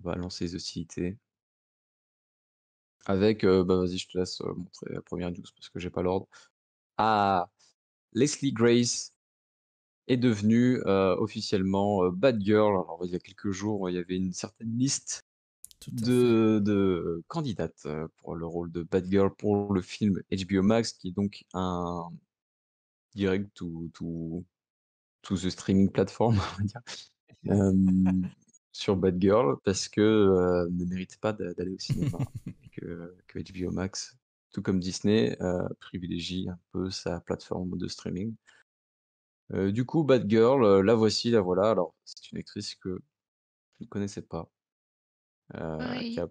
va lancer les hostilités avec, vas-y, je te laisse, montrer la première news parce que j'ai pas l'ordre. Ah! Leslie Grace est devenue, officiellement, Batgirl. Alors il y a quelques jours, il y avait une certaine liste Tout à fait. de candidates, pour le rôle de Batgirl pour le film HBO Max, qui est donc un direct to the streaming platform, on va dire, hem, sur Batgirl parce que, ne mérite pas d'aller au cinéma et que HBO Max, tout comme Disney, privilégie un peu sa plateforme de streaming. Du coup, Batgirl, la voici, la voilà. Alors, c'est une actrice que je ne connaissais pas, qui Pareil. a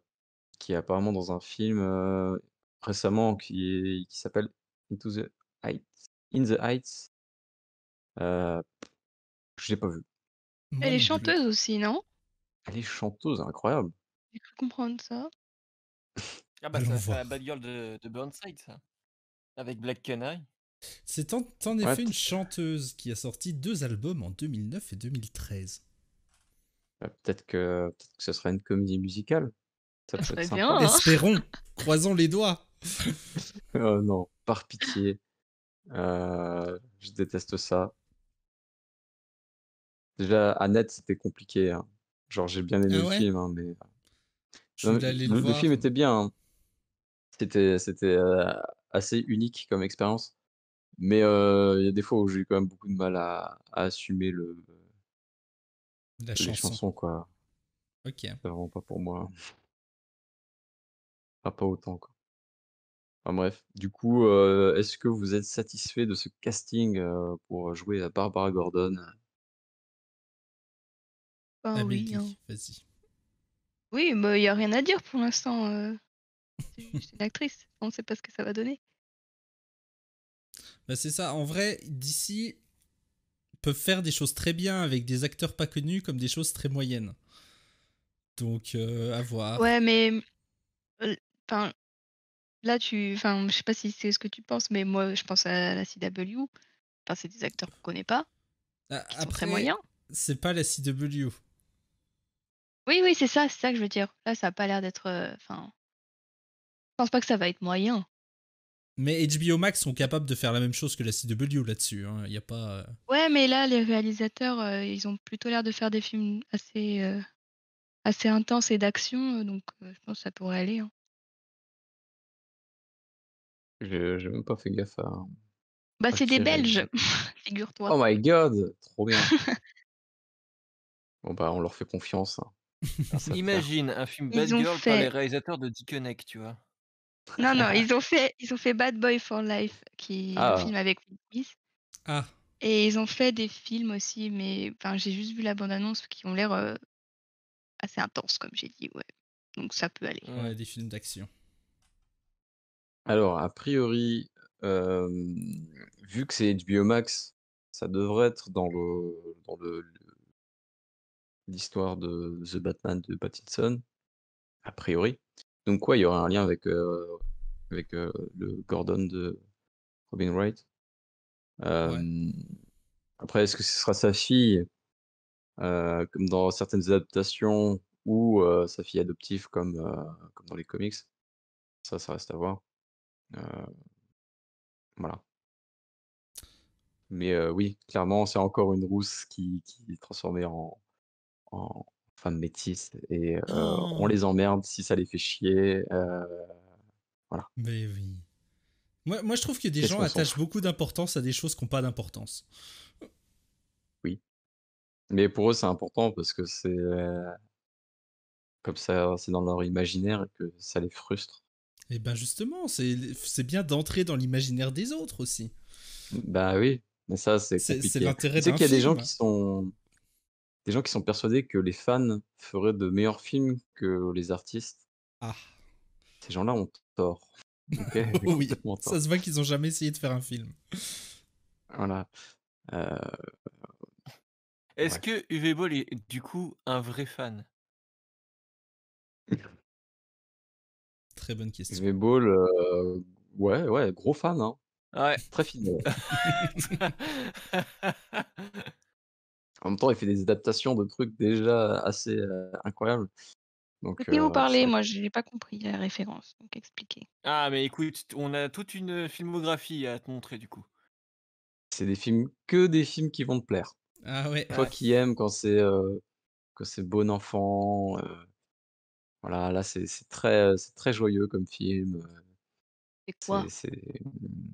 qui est apparemment dans un film, récemment qui s'appelle Into the Heights In the Heights, heu, je l'ai pas vu. Moi Elle est non plus. chanteuse aussi, non? Elle est chanteuse, incroyable. J'ai cru comprendre ça. Ah bah, ça Allons va faire la voir. bad girl de Burnside, ça. Avec Black Canary. C'est en Ouais, effet une chanteuse qui a sorti 2 albums en 2009 et 2013. peut-être que ce serait une comédie musicale. Ça Ça peut être serait bien, sympa. hein? Espérons! Croisons les doigts! Oh non, par pitié, je déteste ça. Déjà, Annette, c'était compliqué, hein. Genre, j'ai bien aimé Ah le ouais? film, hein, mais Je non, mais voulais aller le le voir. film était bien, hein. C'était, assez unique comme expérience, mais il y a des fois où j'ai eu quand même beaucoup de mal à assumer La les chanson. chansons, quoi. OK. C'est vraiment pas pour moi. Enfin, pas autant, quoi. Enfin bref, du coup, est-ce que vous êtes satisfait de ce casting, pour jouer à Barbara Gordon? Ben oui, hein. Amélie, vas-y. Oui, bah, il y a rien à dire pour l'instant, c'est juste une actrice. On sait pas ce que ça va donner. Bah, c'est ça. En vrai, DC peuvent faire des choses très bien avec des acteurs pas connus comme des choses très moyennes. Donc, à voir. Ouais, mais, enfin, là, je sais pas si c'est ce que tu penses, mais moi, je pense à la CW. Enfin, c'est des acteurs qu'on connaît pas, qui sont très Après, moyens. c'est pas la CW. Oui, oui, c'est ça que je veux dire. Là, ça a pas l'air d'être, je pense pas que ça va être moyen. Mais HBO Max sont capables de faire la même chose que la CW là-dessus. Il y a pas. Ouais, mais là, les réalisateurs, ils ont plutôt l'air de faire des films assez intenses et d'action, donc je pense que ça pourrait aller, hein. J'ai même pas fait gaffe Bah, à c'est des qui Belges, réalise. figure-toi. Oh my god! Trop bien. Bon, bah, on leur fait confiance, hein. Ça savent faire. Imagine un film Ils bad ont girl par les fait réalisateurs de Dickeneck, tu vois? non, non, ils ont fait Bad Boy for Life, qui est le Ah! film avec Will Smith, Ah, et ils ont fait des films aussi, mais enfin, j'ai juste vu la bande annonce qui ont l'air, assez intenses comme j'ai dit, ouais. Donc ça peut aller. Mmh. ouais, des films d'action. Alors, a priori, vu que c'est HBO Max, ça devrait être dans l'histoire de The Batman de Pattinson, a priori. Donc ouais, il y aura un lien avec, le Gordon de Robin Wright. Ouais. Hem, Après, est-ce que ce sera sa fille, comme dans certaines adaptations ou, sa fille adoptive comme dans les comics? Ça reste à voir. Heu, voilà. Mais, oui, clairement, c'est encore une rousse qui est transformée en femme métisse et on Oh, les emmerde si ça les fait chier, voilà. mais oui. Moi, je trouve que des Qu'est-ce gens qu'on s'en attachent fout? beaucoup d'importance à des choses qui n'ont pas d'importance. Oui. Mais pour eux, c'est important parce que c'est, comme ça, c'est dans leur imaginaire et que ça les frustre. Et ben justement, c'est bien d'entrer dans l'imaginaire des autres aussi. Bah oui, mais ça, c'est C'est compliqué. l'intérêt Tu sais d'un qu'il y a film. des gens qui sont persuadés que les fans feraient de meilleurs films que les artistes. Ah, Ces gens-là ont tort. OK? oui, Complètement ça tort. se voit qu'ils ont jamais essayé de faire un film. Voilà, heu, Est-ce bref. que Uwe Boll est du coup un vrai fan? Très bonne question. Uwe Boll, ouais, ouais, gros fan, hein, Ouais. très fidèle. En même temps, il fait des adaptations de trucs déjà assez, incroyables. Donc De qui vous parlez? c'est Moi, je n'ai pas compris la référence, donc expliquez. Ah, mais écoute, on a toute une filmographie à te montrer du coup. c'est des films que des films qui vont te plaire. Ah ouais. Toi Ouais, qui aimes quand c'est bon enfant, voilà, là c'est très joyeux comme film, C'est c'est quoi? c'est,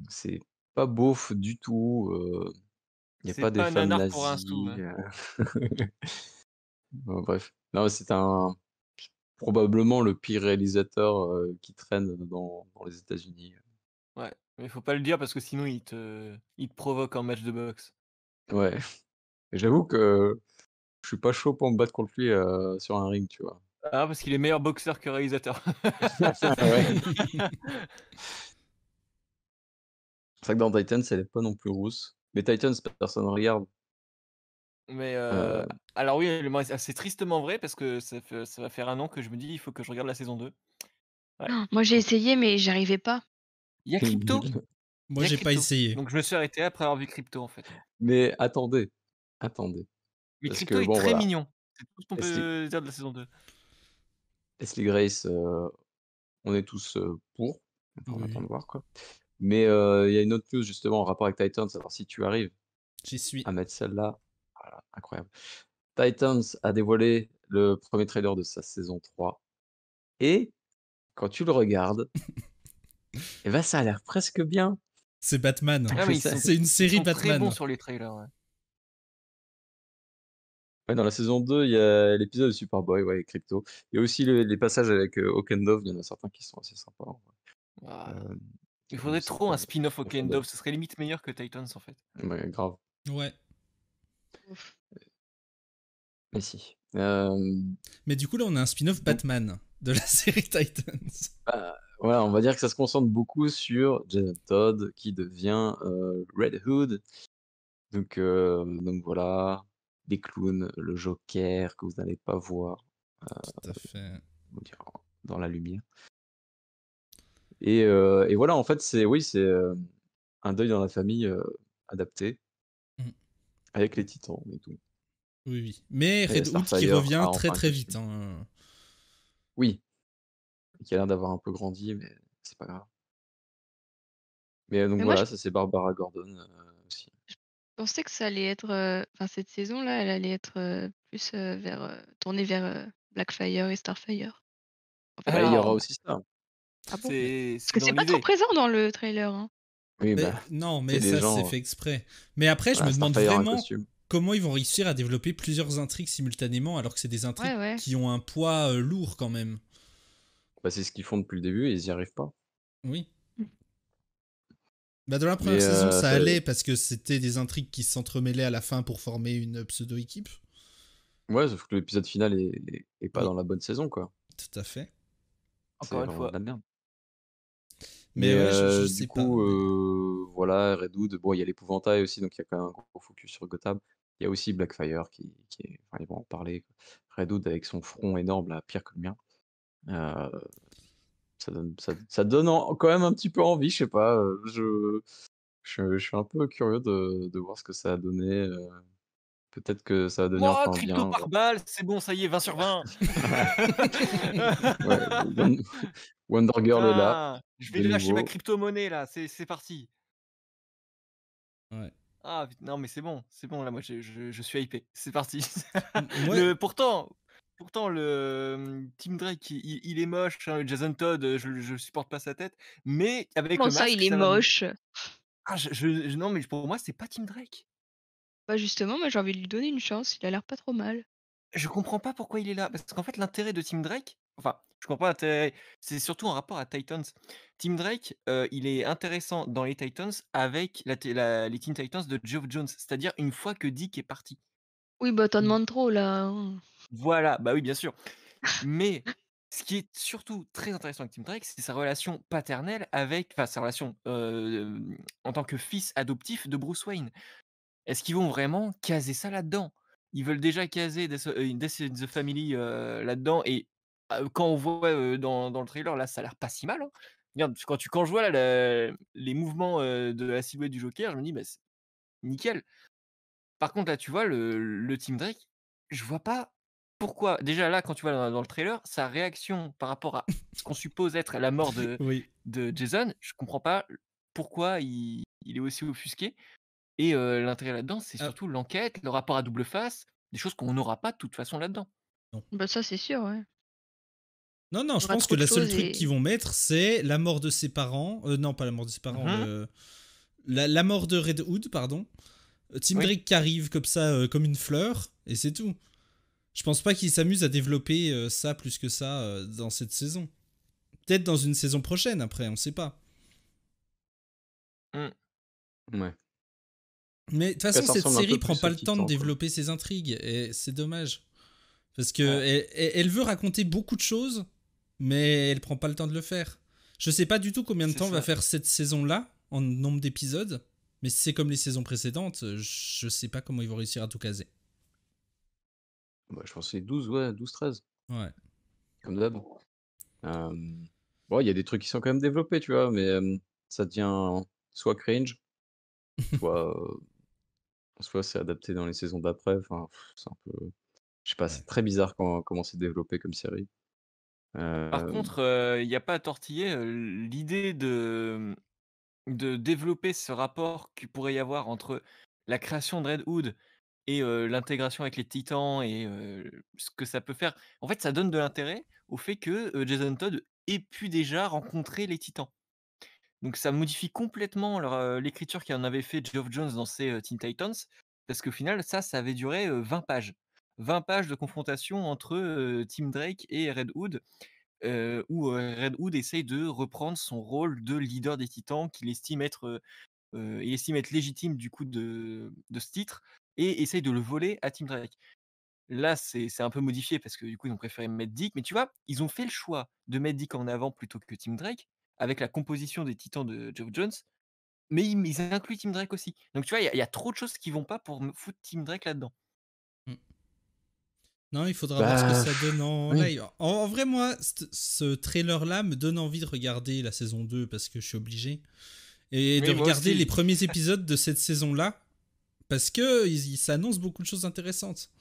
c'est pas beauf du tout, il y a c'est pas des pas un femmes nanar pour un sou, nazies, hein. bref. Non, c'est un probablement le pire réalisateur, qui traîne dans les États-Unis. Ouais, mais faut pas le dire parce que sinon il te provoque en match de boxe. Ouais, et j'avoue que je suis pas chaud pour me battre contre lui, sur un ring, tu vois? Ah, parce qu'il est meilleur boxeur que réalisateur. Ouais. C'est vrai que dans Titans, elle est pas non plus rousse. Mais Titans, personne regarde. Mais Heu, alors oui, moi c'est tristement vrai parce que ça va faire 1 an que je me dis: «Il faut que je regarde la saison 2». Ouais. Moi, j'ai essayé, mais j'arrivais pas. Il y a il est Crypto, nul. il Moi, y a j'ai pas Crypto. essayé. Donc je me suis arrêté après avoir vu Crypto, en fait. Mais attendez, attendez, Mais parce Crypto que est bon, très voilà, mignon. C'est tout ce qu'on Leslie peut dire de la saison 2. Leslie Grace, on est tous, pour. Enfin, on Oui, attend oui. de voir, quoi. Mais, il y a une autre news justement en rapport avec Titans, alors si tu arrives J'y suis. à mettre celle-là, voilà, incroyable. Titans a dévoilé le premier trailer de sa saison 3 et quand tu le regardes, et ben ça a l'air presque bien. C'est Batman. Ah mais ils sont C'est une ils série sont très bons Batman. sur les trailers, ouais. Ouais, dans la saison 2, il y a l'épisode de Superboy, ouais, avec Crypto. Il y a aussi les passages avec, Hawk and Dove, il y en a certains qui sont assez sympas, en vrai. Waouh. Hem, Il J'avoue, faudrait c'est trop un spin-off pas Hawk fondable. Dove, ce serait limite meilleur que Titans, en fait. Ouais, grave. Ouais. Ouf. Mais si. Mais du coup, là, on a un spin-off Donc, Batman de la série Titans. voilà, on va dire que ça se concentre beaucoup sur Jason Todd qui devient, Red Hood. Donc voilà, des clowns, le Joker que vous n'allez pas voir, Tout à fait. comment dire? Dans la lumière et voilà, en fait, c'est, un deuil dans la famille, adapté Mm. avec les Titans et tout Oui, oui. Mais et Red Hood qui Starfire revient a très enfin un très vite, costume. hein. Oui, qui a l'air d'avoir un peu grandi, mais c'est pas grave. Mais donc Mais moi, je voilà, ça c'est Barbara Gordon, aussi. pensais que ça allait être, enfin, cette saison-là, elle allait être, plus, tournée vers, Blackfire et Starfire. En fait, Bah, il y pas. aura Alors, aussi ça. Ah bon? Mais, Parce c'est que dans c'est pas trop l'idée. présent dans le trailer, hein. Oui, mais bah, non, tu sais mais les ça, c'est gens, fait exprès. Mais après, je voilà, me demande Starfire a un vraiment costume. comment ils vont réussir à développer plusieurs intrigues simultanément alors que c'est des intrigues Ouais, ouais. qui ont un poids lourd quand même. Bah, c'est ce qu'ils font depuis le début et ils y arrivent pas. Oui. Mmh. Bah, dans la Mais première saison, ça ça allait parce que c'était des intrigues qui s'entremêlaient à la fin pour former une pseudo-équipe. ouais, sauf que l'épisode final est pas Oui, dans la bonne saison, quoi. tout à fait. C'est Encore une vraiment de fois. la merde. Mais Mais ouais, je du sais pas. coup, Mais... voilà, Redwood, bon, il y a l'épouvantail aussi, donc il y a quand même un gros focus sur Gotham. Il y a aussi Blackfire qui est enfin, ils vont en parler, quoi. Redwood avec son front énorme, là, pire que le mien, heu, ça donne quand même un petit peu envie, je sais pas, je suis un peu curieux de voir ce que ça a donné, peut-être que ça va devenir Mouah, enfin Crypto bien, par genre. balle, c'est bon, ça y est, 20/20. Ouais, Wonder Girl est là, Ah, je vais de lâcher ma nouveau. crypto-monnaie là, c'est parti. Ouais. Ah non mais c'est bon là, moi je suis hypé. C'est parti. Moi, Pourtant le, Tim Drake il est moche, hein, Jason Todd, je supporte pas sa tête, mais avec Comment le ça, masque il est ça va mieux. moche? Ah non mais pour moi c'est pas Tim Drake. Bah, justement, moi, j'ai envie de lui donner une chance, il a l'air pas trop mal. Je comprends pas pourquoi il est là. Parce qu'en fait, l'intérêt de Tim Drake, enfin, je comprends pas l'intérêt, c'est surtout en rapport à Titans. Tim Drake, il est intéressant dans les Titans avec les Teen Titans de Geoff Johns, c'est-à-dire une fois que Dick est parti. Oui, bah, tu en Mmh. demandes trop là, hein. Voilà, bah oui, bien sûr. Mais ce qui est surtout très intéressant avec Tim Drake, c'est sa relation paternelle avec enfin sa relation, en tant que fils adoptif de Bruce Wayne. Est-ce qu'ils vont vraiment caser ça là-dedans? Ils veulent déjà caser Death in the Family, là-dedans et quand on voit, dans le trailer, là, ça a l'air pas si mal, hein. Regarde, quand je vois là les mouvements, de la silhouette du Joker, je me dis: «Bah, c'est nickel». Par contre, là, tu vois le Team Drake, je vois pas pourquoi déjà là, quand tu vois dans le trailer, sa réaction par rapport à ce qu'on suppose être la mort Oui. de Jason, je comprends pas pourquoi il est aussi offusqué et l'intérêt là-dedans, c'est Ah, surtout l'enquête, le rapport à double face, des choses qu'on n'aura pas de toute façon là-dedans. non. Bah, ça, c'est sûr, ouais. Non, Il je y aura pense que trop de la seule choses truc qu'ils et vont mettre, c'est la mort de ses parents. Non, pas la mort de ses parents, Mmh. la mort de Red Hood, pardon. Tim Oui, Drake qui arrive comme ça, comme une fleur, et c'est tout. Je pense pas qu'ils s'amusent à développer ça plus que ça dans cette saison. Peut-être dans une saison prochaine, après, on sait pas. mmh, Ouais. En Mais de toute tout cas, façon, ça cette ressemble un série peu prend plus pas aux le temps de Titans, quoi. développer ses intrigues, et c'est dommage. Parce que ouais, elle veut raconter beaucoup de choses, mais elle prend pas le temps de le faire. Je sais pas du tout combien de c'est temps va ça. faire cette saison-là, en nombre d'épisodes, mais si c'est comme les saisons précédentes, je sais pas comment ils vont réussir à tout caser. Bah, je pense que c'est 12, ouais, 12-13, Ouais. comme d'hab. Bon, il y a des trucs qui sont quand même développés, tu vois, mais ça devient soit cringe, soit, soit c'est adapté dans les saisons d'après. Enfin, c'est un peu, je sais pas, Ouais. c'est très bizarre comment c'est développé comme série. Par Hem, contre, il y a pas à tortiller, l'idée de développer ce rapport qu'il pourrait y avoir entre la création de Red Hood et l'intégration avec les Titans et ce que ça peut faire. En fait, ça donne de l'intérêt au fait que, Jason Todd ait pu déjà rencontrer les Titans. Donc ça modifie complètement l'écriture qu'en avait fait Geoff Johns dans ses, Teen Titans, parce qu'au final, ça avait duré, 20 pages. 20 pages de confrontation entre, Tim Drake et Red Hood, où, Red Hood essaye de reprendre son rôle de leader des Titans il estime être légitime du coup de ce titre et essaye de le voler à Tim Drake. Là, c'est un peu modifié parce que du coup, ils ont préféré mettre Dick, mais tu vois, ils ont fait le choix de mettre Dick en avant plutôt que Tim Drake, avec la composition des Titans de Geoff Johns, mais ils incluent Tim Drake aussi. Donc tu vois, il y a trop de choses qui vont pas pour me foutre Tim Drake là-dedans. Mm. Non, il faudra voir ce que bah, ça donne en oui. live. En vrai, moi, ce trailer-là me donne envie de regarder la saison 2 parce que je suis obligé. Et de Oui, moi regarder les aussi. premiers épisodes de cette saison-là parce que ils s'annoncent beaucoup de choses intéressantes.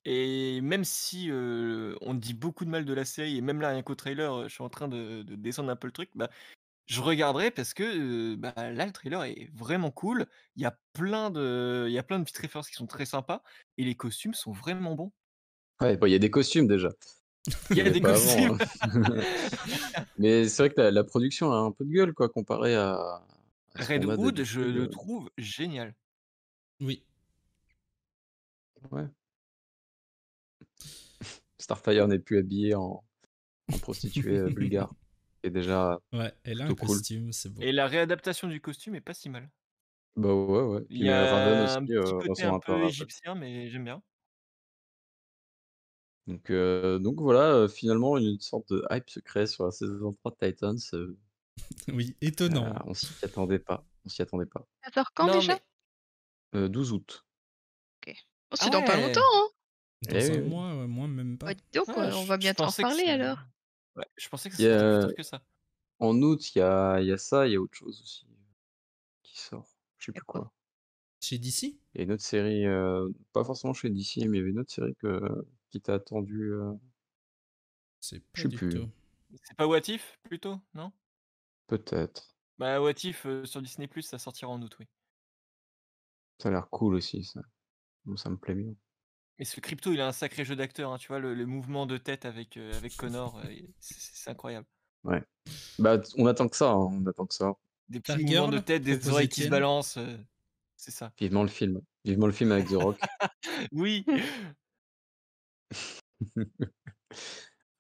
Et même si, on dit beaucoup de mal de la série et même là, rien qu'au trailer, je suis en train de descendre un peu le truc, bah, je regarderai parce que, bah, là, le trailer est vraiment cool. Il y a plein de petites références qui sont très sympas et les costumes sont vraiment bons. Ouais, bon, il y a des costumes déjà, Il qu'il y y a avait des pas costumes. avant, hein. Mais c'est vrai que la production a un peu de gueule, quoi, comparé à ce Red qu'on a Hood, je d'habitude, le trouve génial. Oui. ouais. Starfire n'est plus habillée en prostituée, bulgare. C'est déjà Ouais, elle a un plutôt cool. costume, c'est beau. Et la réadaptation du costume est pas si mal. Bah, ouais, ouais. Il Puis y mais Raven a aussi, un petit côté ressemble un un peu à peu Raven. égyptien, mais j'aime bien. Donc voilà, finalement une sorte de hype se crée sur la saison 3 de Titans, Oui, étonnant. on s'y attendait pas, on s'y attendait pas. ça sort quand Non, déjà? mais 12 août. OK. Oh, ah c'est dans pas longtemps, ouais! hein? Eh Dans un oui, oui. mois, moi même Bah, pas. dis donc, Ouais, on va je bientôt en pensais que reparler ça alors. ouais, je pensais que ça Il y sortait plus a tard que ça. en août, il y a ça, il y a autre chose aussi, qui sort. Je sais Y a plus quoi? quoi. Chez DC? Il y a une autre série, pas forcément chez DC, mais il y avait une autre série qui était attendue, C'est je pas sais du plus, tout. C'est pas What If plutôt, non? peut-être. Bah, What If, sur Disney+, ça sortira en août, oui. Ça a l'air cool aussi ça. Moi ça me plaît bien. Mais ce Crypto, il a un sacré jeu d'acteur, hein, tu vois? Le mouvement de tête avec Connor, c'est incroyable. Ouais. Bah, on attend que ça, hein, on attend que ça. Des petits mouvements de Stargirl, tête, des propose oreilles qui se Étienne. balancent, c'est ça. Vivement le film. Vivement le film avec The Rock. Oui!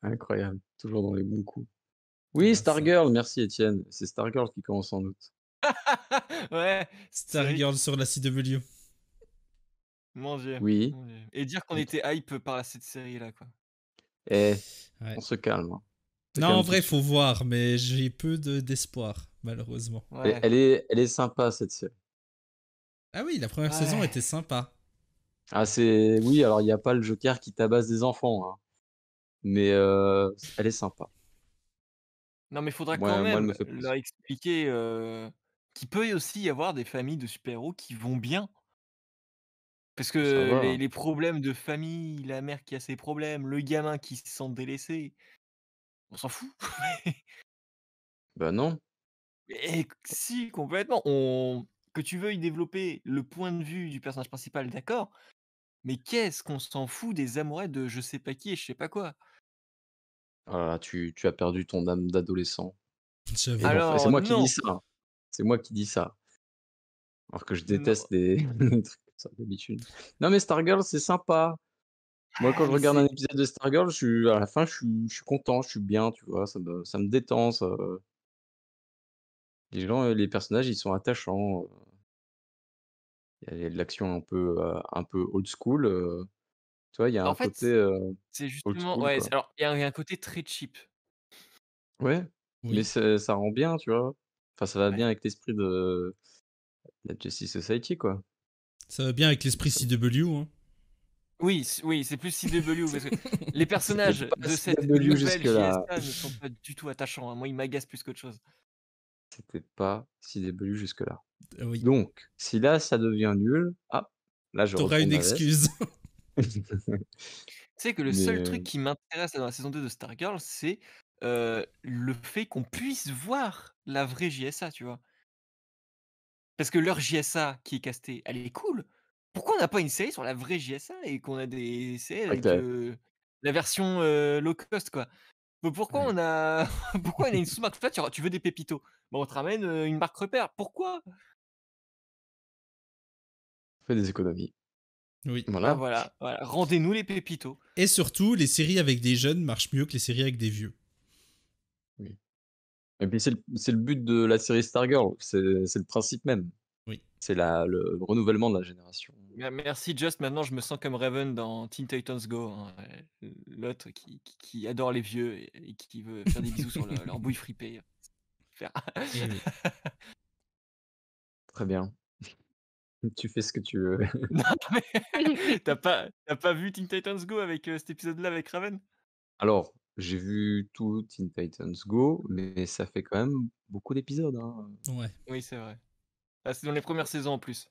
Incroyable, toujours dans les bons coups. C'est Oui, grave ça. Stargirl, merci Étienne. C'est Stargirl qui commence en août. Ouais, cette série, Stargirl sur la CW. mon Dieu, Oui, mon Dieu. Et dire qu'on on était hype par cette série-là, quoi. eh, Ouais. on se calme, hein. On se Non, en calme tout vrai, de faut suite. voir, mais j'ai peu d'espoir, malheureusement. Et Ouais, elle est sympa cette série. Ah oui, la première saison ouais. était sympa. Ah oui, alors il y a pas le Joker qui tabasse des enfants, hein, mais elle est sympa. Non, mais faudra quand Moi, elle même me fait leur plaisir. expliquer, qu'il peut aussi y avoir des familles de super-héros qui vont bien. Parce Ça que va, les hein. les problèmes de famille, la mère qui a ses problèmes, le gamin qui se sent délaissé, on s'en fout. Bah, non. Et si, complètement, on que tu veuilles développer le point de vue du personnage principal, d'accord, mais qu'est-ce qu'on s'en fout des amourettes de je sais pas qui et je sais pas quoi? Ah là là, tu as perdu ton âme d'adolescent et J'avoue. d'enfant et c'est Alors moi qui dis non, ça, hein. C'est moi qui dis ça, alors que je non, déteste les les trucs comme ça d'habitude. Non mais Stargirl, c'est sympa. Moi, quand ah je mais regarde un c'est épisode de Stargirl, je suis à la fin, je suis content, je suis bien, tu vois? Ça me détend, les gens, les personnages, ils sont attachants, il y a de l'action un peu old school, tu vois? Il y a en un côté, fait, c'est old justement school, ouais, quoi. il y a un côté très cheap. Ouais, mais Oui. ça rend bien, tu vois? Enfin, ça va bien Ouais. avec l'esprit de la Justice Society, quoi. Ça va bien avec l'esprit Ça CW, hein. Oui, c'est plus CW parce que les c'était personnages pas de cette CW nouvelle jusque-là, JSA ne sont pas du tout attachants, hein. Moi, ils m'agacent plus qu'autre chose. c'était pas CW jusque-là. Oui. Donc si là, ça devient nul, ah, là, je T'auras retourne une ma veste. excuse. Tu sais que le Mais seul truc qui m'intéresse dans la saison 2 de Stargirl, c'est, le fait qu'on puisse voir la vraie JSA, tu vois? Parce que leur JSA qui est castée, elle est cool. Pourquoi on n'a pas une série sur la vraie JSA et qu'on a des séries c'est vrai avec, que la version, low cost, quoi? Mais pourquoi ouais, on a pourquoi on a une sous-marque? Toi, tu veux des pépitos, bon, on te ramène, une marque repère. Pourquoi? on fait des économies. Oui. Bah, Voilà. voilà, voilà, rendez-nous les pépitos. Et surtout, les séries avec des jeunes marchent mieux que les séries avec des vieux. Oui. Et puis c'est le but de la série Stargirl, c'est le principe même. Oui. C'est le renouvellement de la génération. Merci Just, maintenant je me sens comme Raven dans Teen Titans Go, hein, l'autre qui adore les vieux et qui veut faire des bisous sur leur bouille fripée. Faire Eh oui. Très bien. Tu fais ce que tu veux. non mais tu as pas vu Teen Titans Go avec, cet épisode-là avec Raven? Alors, j'ai vu tout Teen Titans Go, mais ça fait quand même beaucoup d'épisodes, hein. Ouais. Oui, c'est vrai. Ah, c'est dans les premières saisons en plus.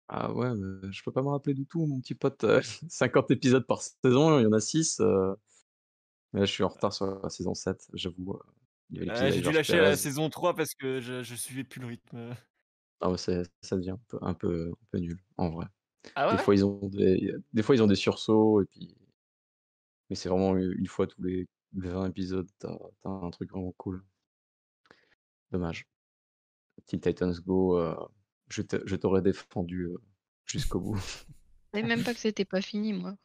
Ah ouais, je peux pas me rappeler du tout, mon petit pote, 50 épisodes par saison, il y en a 6. Là, je suis en retard sur la saison 7, j'avoue, il y avait l'épisode J'ai avec dû George lâcher à la Pérez. saison 3 parce que je suivais plus le rythme. Ah ouais, ça devient un peu nul, en vrai. Ah Des ouais? fois, ils ont des sursauts et puis mais c'est vraiment une fois tous les 20 épisodes, tu as un truc vraiment cool. Dommage. Teen Titans Go, je t'aurais défendu, jusqu'au bout. Je savais même pas que c'était pas fini, moi.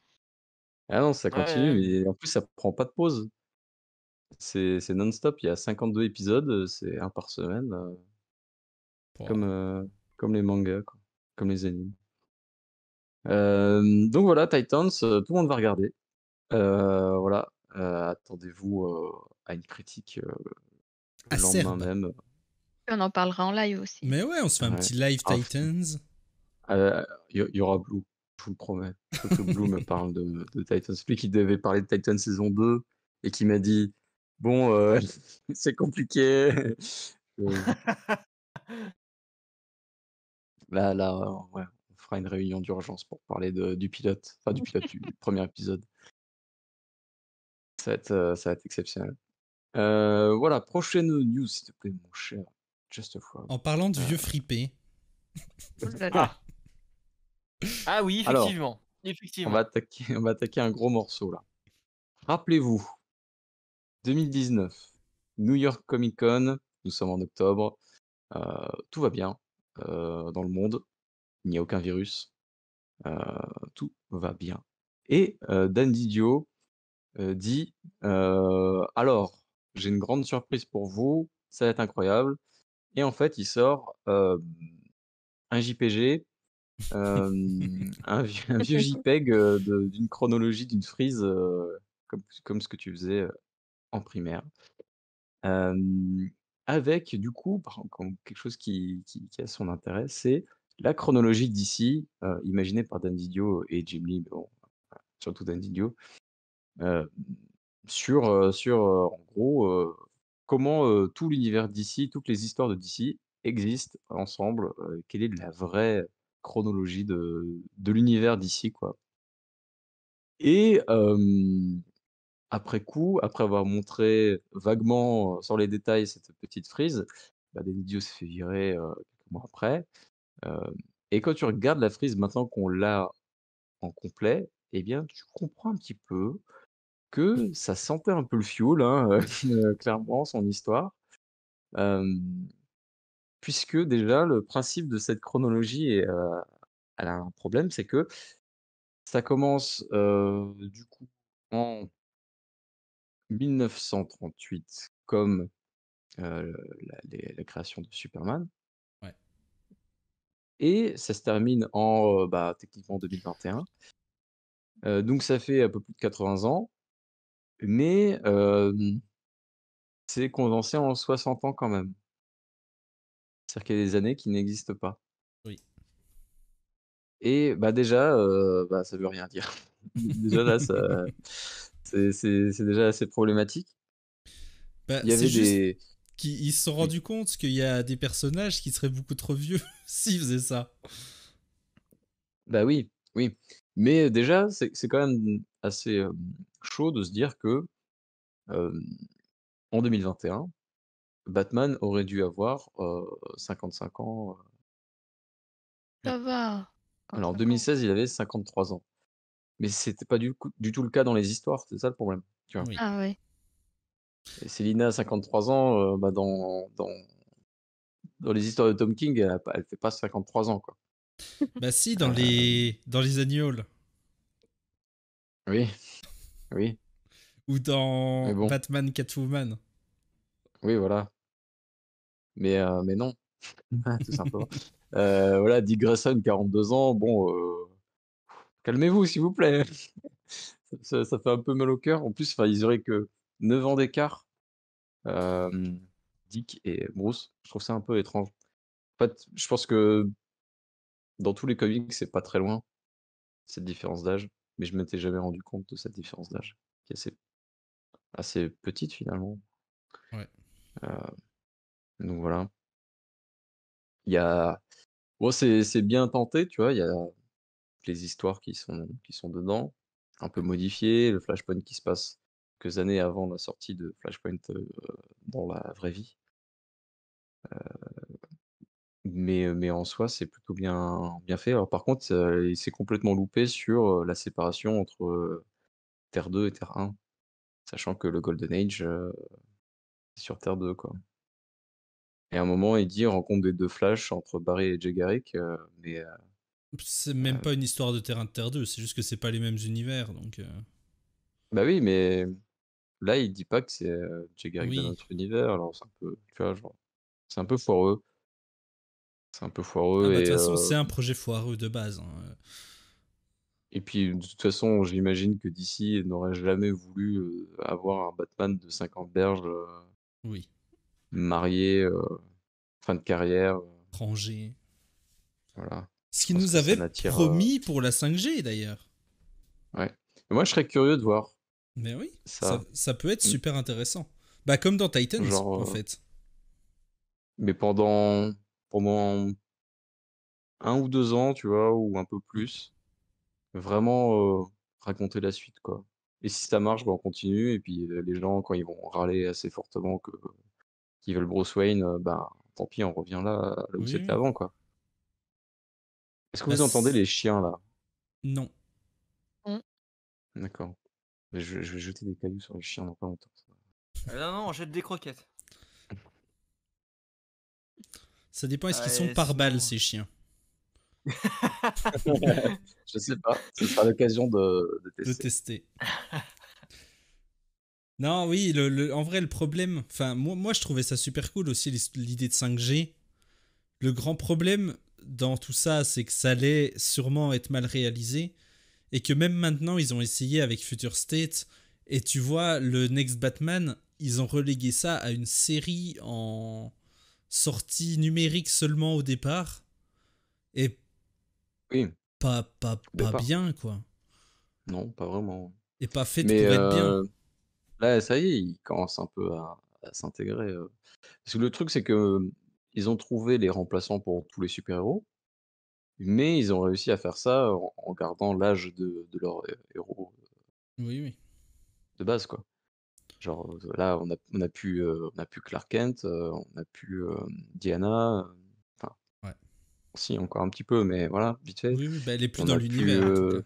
Ah non, ça Ouais, continue, ouais. mais en plus, ça prend pas de pause. C'est non-stop, il y a 52 épisodes, c'est un par semaine, comme, Pouah. comme les mangas, quoi, comme les animes. Donc voilà, Titans, tout le monde va regarder. Voilà, attendez-vous, à une critique, le lendemain Acerbe. même. On en parlera en live aussi. Mais ouais, on se fait un Ouais. petit live Ah, Titans. il y aura Blue, je vous le promets. Il faut que Blue me parle de Titans. Lui qui devait parler de Titans saison 2 et qui m'a dit: «Bon, c'est compliqué». Heu, là, ouais, on fera une réunion d'urgence pour parler du pilote, enfin du pilote du premier épisode. Ça va être exceptionnel. Voilà, prochaine news, s'il te plaît, mon cher Just Frog. En parlant de Heu, vieux fripés. Oh là là. Ah! Ah oui, alors, effectivement, on va effectivement. attaquer on va attaquer un gros morceau là. Rappelez-vous, 2019, New York Comic Con, nous sommes en octobre, tout va bien, dans le monde, il n'y a aucun virus, heu, tout va bien et Dan Didio, dit: «Alors, j'ai une grande surprise pour vous, ça va être incroyable» et en fait, il sort, un JPG, un vieux JPEG, d'une chronologie d'une frise, comme ce que tu faisais, en primaire. Hem, Avec du coup, comme quelque chose qui a son intérêt, c'est la chronologie d'ici, imaginée par Dan Didio et Jim Lee, mais bon, surtout Dan Didio, heu, sur, en gros, comment, tout l'univers d'ici, toutes les histoires de DC existent ensemble, quelle est la vraie chronologie de l'univers d'ici, quoi. Et après coup, après avoir montré vaguement, sans les détails, cette petite frise, bah, Denidio s'est fait virer, quelques mois après. Hem et quand tu regardes la frise maintenant qu'on l'a en complet, eh bien, tu comprends un petit peu que ça sentait un peu le fioul, hein, clairement, son histoire. Hem, puisque déjà le principe de cette chronologie elle a un problème, c'est que ça commence, du coup en 1938 comme, la création de Superman Ouais. et ça se termine en, bah, techniquement 2021. Donc ça fait un peu plus de 80 ans, mais c'est condensé en 60 ans quand même. C'est-à-dire qu'il y a des années qui n'existent pas Oui. et bah, déjà, bah, ça veut rien dire. Déjà là, ça c'est déjà assez problématique. Bah, Il y c'est avait juste des qu'ils se sont oui, rendus compte qu'il y a des personnages qui seraient beaucoup trop vieux s'ils faisaient ça. bah, oui, oui, mais déjà, c'est quand même assez, chaud de se dire que, hem, en 2021, Batman aurait dû avoir, 55 ans, Ouais. Ça va, alors en 55 ans. 2016, il avait 53 ans. Mais c'était pas du tout le cas dans les histoires, c'est ça le problème, tu vois? Oui. Ah ouais. Et Selina a 53 ans, bah, dans les histoires de Tom King, elle fait pas 53 ans, quoi. Bah si, Heu, dans les Annioles oui, oui, ou mais dans bon, Batman Catwoman. oui, voilà, mais non, tout simplement. Voilà, Dick Grayson, 42 ans, bon, calmez-vous s'il vous plaît. Ça fait un peu mal au cœur. En plus, enfin, ils auraient que 9 ans d'écart, hem, Dick et Bruce. Je trouve ça un peu étrange. En fait, je pense que dans tous les comics, c'est pas très loin. Cette différence d'âge, mais je m'étais jamais rendu compte de cette différence d'âge, qui est assez petite finalement. Ouais. Heu, donc voilà. Il y a bon, c'est bien tenté, tu vois? Il y a les histoires qui sont dedans, un peu modifiées, le Flashpoint qui se passe quelques années avant la sortie de Flashpoint, dans la vraie vie. Mais en soi, c'est plutôt bien fait. Alors par contre, il s'est complètement loupé sur, la séparation entre, Terre 2 et Terre 1, sachant que le Golden Age, c'est sur Terre 2, quoi. Et à un moment, il dit: «Rencontre des 2 Flash entre Barry et Jay Garrick», C'est même pas une histoire de Terrain de Terre 2, c'est juste que c'est pas les mêmes univers, donc bah, oui, mais là, il dit pas que c'est, Jay Garrick d'un oui. autre univers, alors c'est un peu tu vois, genre, c'est un peu foireux. C'est un peu Ah foireux bah de toute façon, c'est un projet foireux de base, hein. et puis, de toute façon, j'imagine que DC n'aurait jamais voulu, avoir un Batman de 50 berges, Oui. marié, fin de carrière, Rangé. voilà. Ce Je qui pense nous que ça avait n'attire, promis pour la 5G d'ailleurs. ouais. Moi, je serais curieux de voir Mais oui, ça. ça peut être Mmh, super intéressant. Bah comme dans Titans, en genre, fait. mais pendant 1 ou 2 ans, tu vois? Ou un peu Mm. plus. Vraiment, raconter la suite, quoi. Et si ça marche, bah, on continue et puis, les gens, quand ils vont râler assez fortement que qu'ils veulent Bruce Wayne, bah, tant pis, on revient là où Oui, c'était oui. avant, quoi. Est-ce que Bah, vous entendez les chiens, là? non. Mmh. D'accord. Je vais jeter des cailloux sur les chiens dans pas longtemps. Non, non, on jette des croquettes. Ça dépend, est-ce qu'ils sont Ouais, par balle, sinon. ces chiens? Je sais pas, ce sera l'occasion de De tester. tester. Non, oui, en vrai, le problème... Enfin, moi, je trouvais ça super cool aussi, l'idée de 5G. Le grand problème dans tout ça, c'est que ça allait sûrement être mal réalisé. Et que même maintenant, ils ont essayé avec Future State. Et tu vois, le Next Batman, ils ont relégué ça à une série en sortie numérique seulement au départ. Et Oui, au pas départ. bien, quoi. Non, pas vraiment. Et pas faite Mais, pour être bien. là, ça y est, ils commencent un peu à s'intégrer, parce que le truc, c'est que, ils ont trouvé les remplaçants pour tous les super-héros. Mais ils ont réussi à faire ça en gardant l'âge de leur héros Oui, oui. de base, quoi. Genre, là, on a plus Clark Kent, on a plus, Diana, enfin, Ouais. si, encore un petit peu, mais voilà, vite fait. Oui, oui, bah, elle est plus On dans a plus, l'univers en tout cas.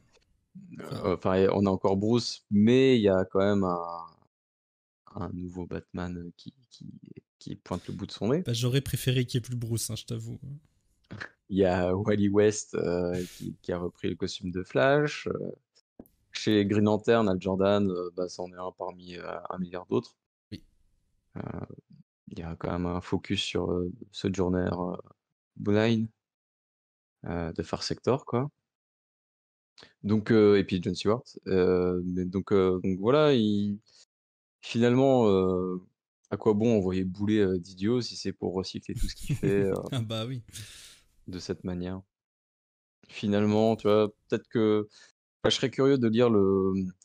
Enfin, enfin, on a encore Bruce, mais il y a quand même un nouveau Batman, qui pointe le bout de son nez. bah, j'aurais préféré qu'il y ait plus Bruce, hein, je t'avoue. Il y a Wally West, qui a repris le costume de Flash, chez Green Lantern, Hal Jordan, bah, c'en est un parmi, 1 milliard d'autres. Oui. Heu, il y a quand même un focus sur, Sojourner, Bunny, de Far Sector, quoi. Donc et puis John Stewart, mais donc voilà, finalement, à quoi bon envoyer bouler, Didio si c'est pour recycler tout ce qu'il fait, Ah bah oui. de cette manière? Finalement, tu vois, peut-être que bah, je serais curieux de lire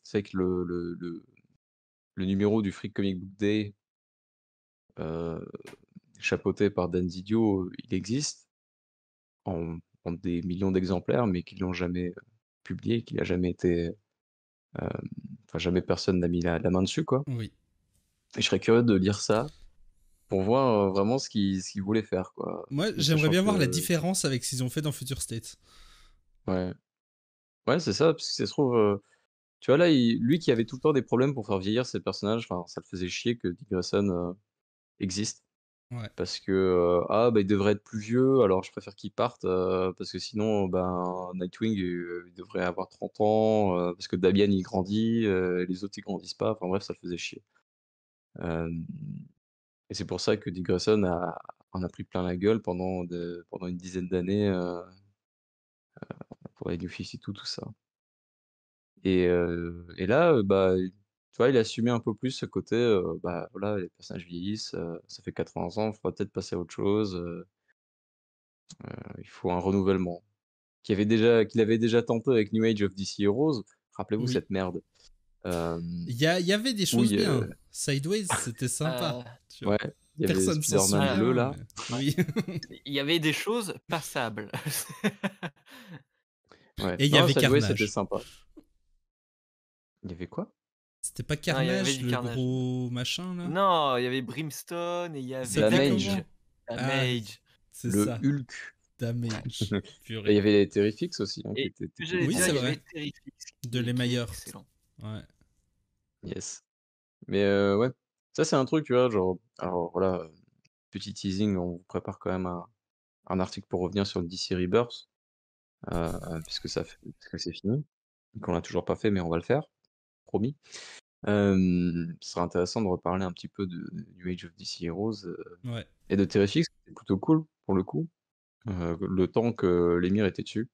c'est vrai que le numéro du Free Comic Book Day, heu, chapeauté par Dan Didio, il existe en des millions d'exemplaires, mais qu'ils l'ont jamais, publié, qu'il a jamais été, hem, enfin jamais personne n'a mis la main dessus, quoi. Oui. Et je serais curieux de lire ça pour voir, vraiment ce qu'ils voulaient faire, quoi. Moi, Mais j'aimerais sachant bien voir la que différence avec ce qu'ils ont fait dans Future State. ouais, ouais, c'est ça, parce que ça se trouve, tu vois, là, lui qui avait tout le temps des problèmes pour faire vieillir ses personnages, enfin, ça le faisait chier que Dick Grayson, existe. Ouais. Parce que, «Ah, bah, il devrait être plus vieux, alors je préfère qu'il parte, parce que sinon, ben, Nightwing, il devrait avoir 30 ans, parce que Damian, il grandit, et les autres, ils grandissent pas». Enfin bref, ça le faisait chier. Hem Et c'est pour ça que Dick Grayson en a pris plein la gueule pendant une dizaine d'années, pour les New 52, tout ça. Et là, bah, tu vois, il a assumé un peu plus ce côté, bah, voilà, les personnages vieillissent, ça fait 80 ans, il faudra peut-être passer à autre chose, il faut un renouvellement. Qu'il avait déjà tenté avec New Age of DC Heroes. Rappelez-vous Oui. cette merde. Hem, Il y avait des où choses bien. Sideways, c'était sympa. Heu, Tu vois. ouais, il y avait Personne s'en Spider-Man voilà, bleu souvient, là. mais ouais. oui. Il y avait des choses passables. Ouais, Et il y non, avait Sideways c'était Carnage. sympa. Il y avait quoi? C'était pas Non, il y avait Carnage, du le carnage. gros machin là? Non, il y avait Brimstone et il y Il avait s'appelait Damage, comment? Damage. Ah oui, Damage. c'est le ça. Hulk. Damage. Et il y Purée. avait les Terrifics aussi, hein, qui Et étaient ce que cool j'allais Oui, pour dire, c'est il y vrai. avait Terrifix De qui est Lemayer. excellent. Ouais. yes. Mais ouais, ça c'est un truc, tu vois, genre alors voilà, petit teasing, on vous prépare quand même un article pour revenir sur le DC Rebirth, puisque c'est fini, qu'on l'a toujours pas fait, mais on va le faire, promis. Ce sera intéressant de reparler un petit peu de New Age of DC Heroes, Ouais. et de Terrifics, c'était plutôt cool pour le coup, le temps que l'émir était dessus,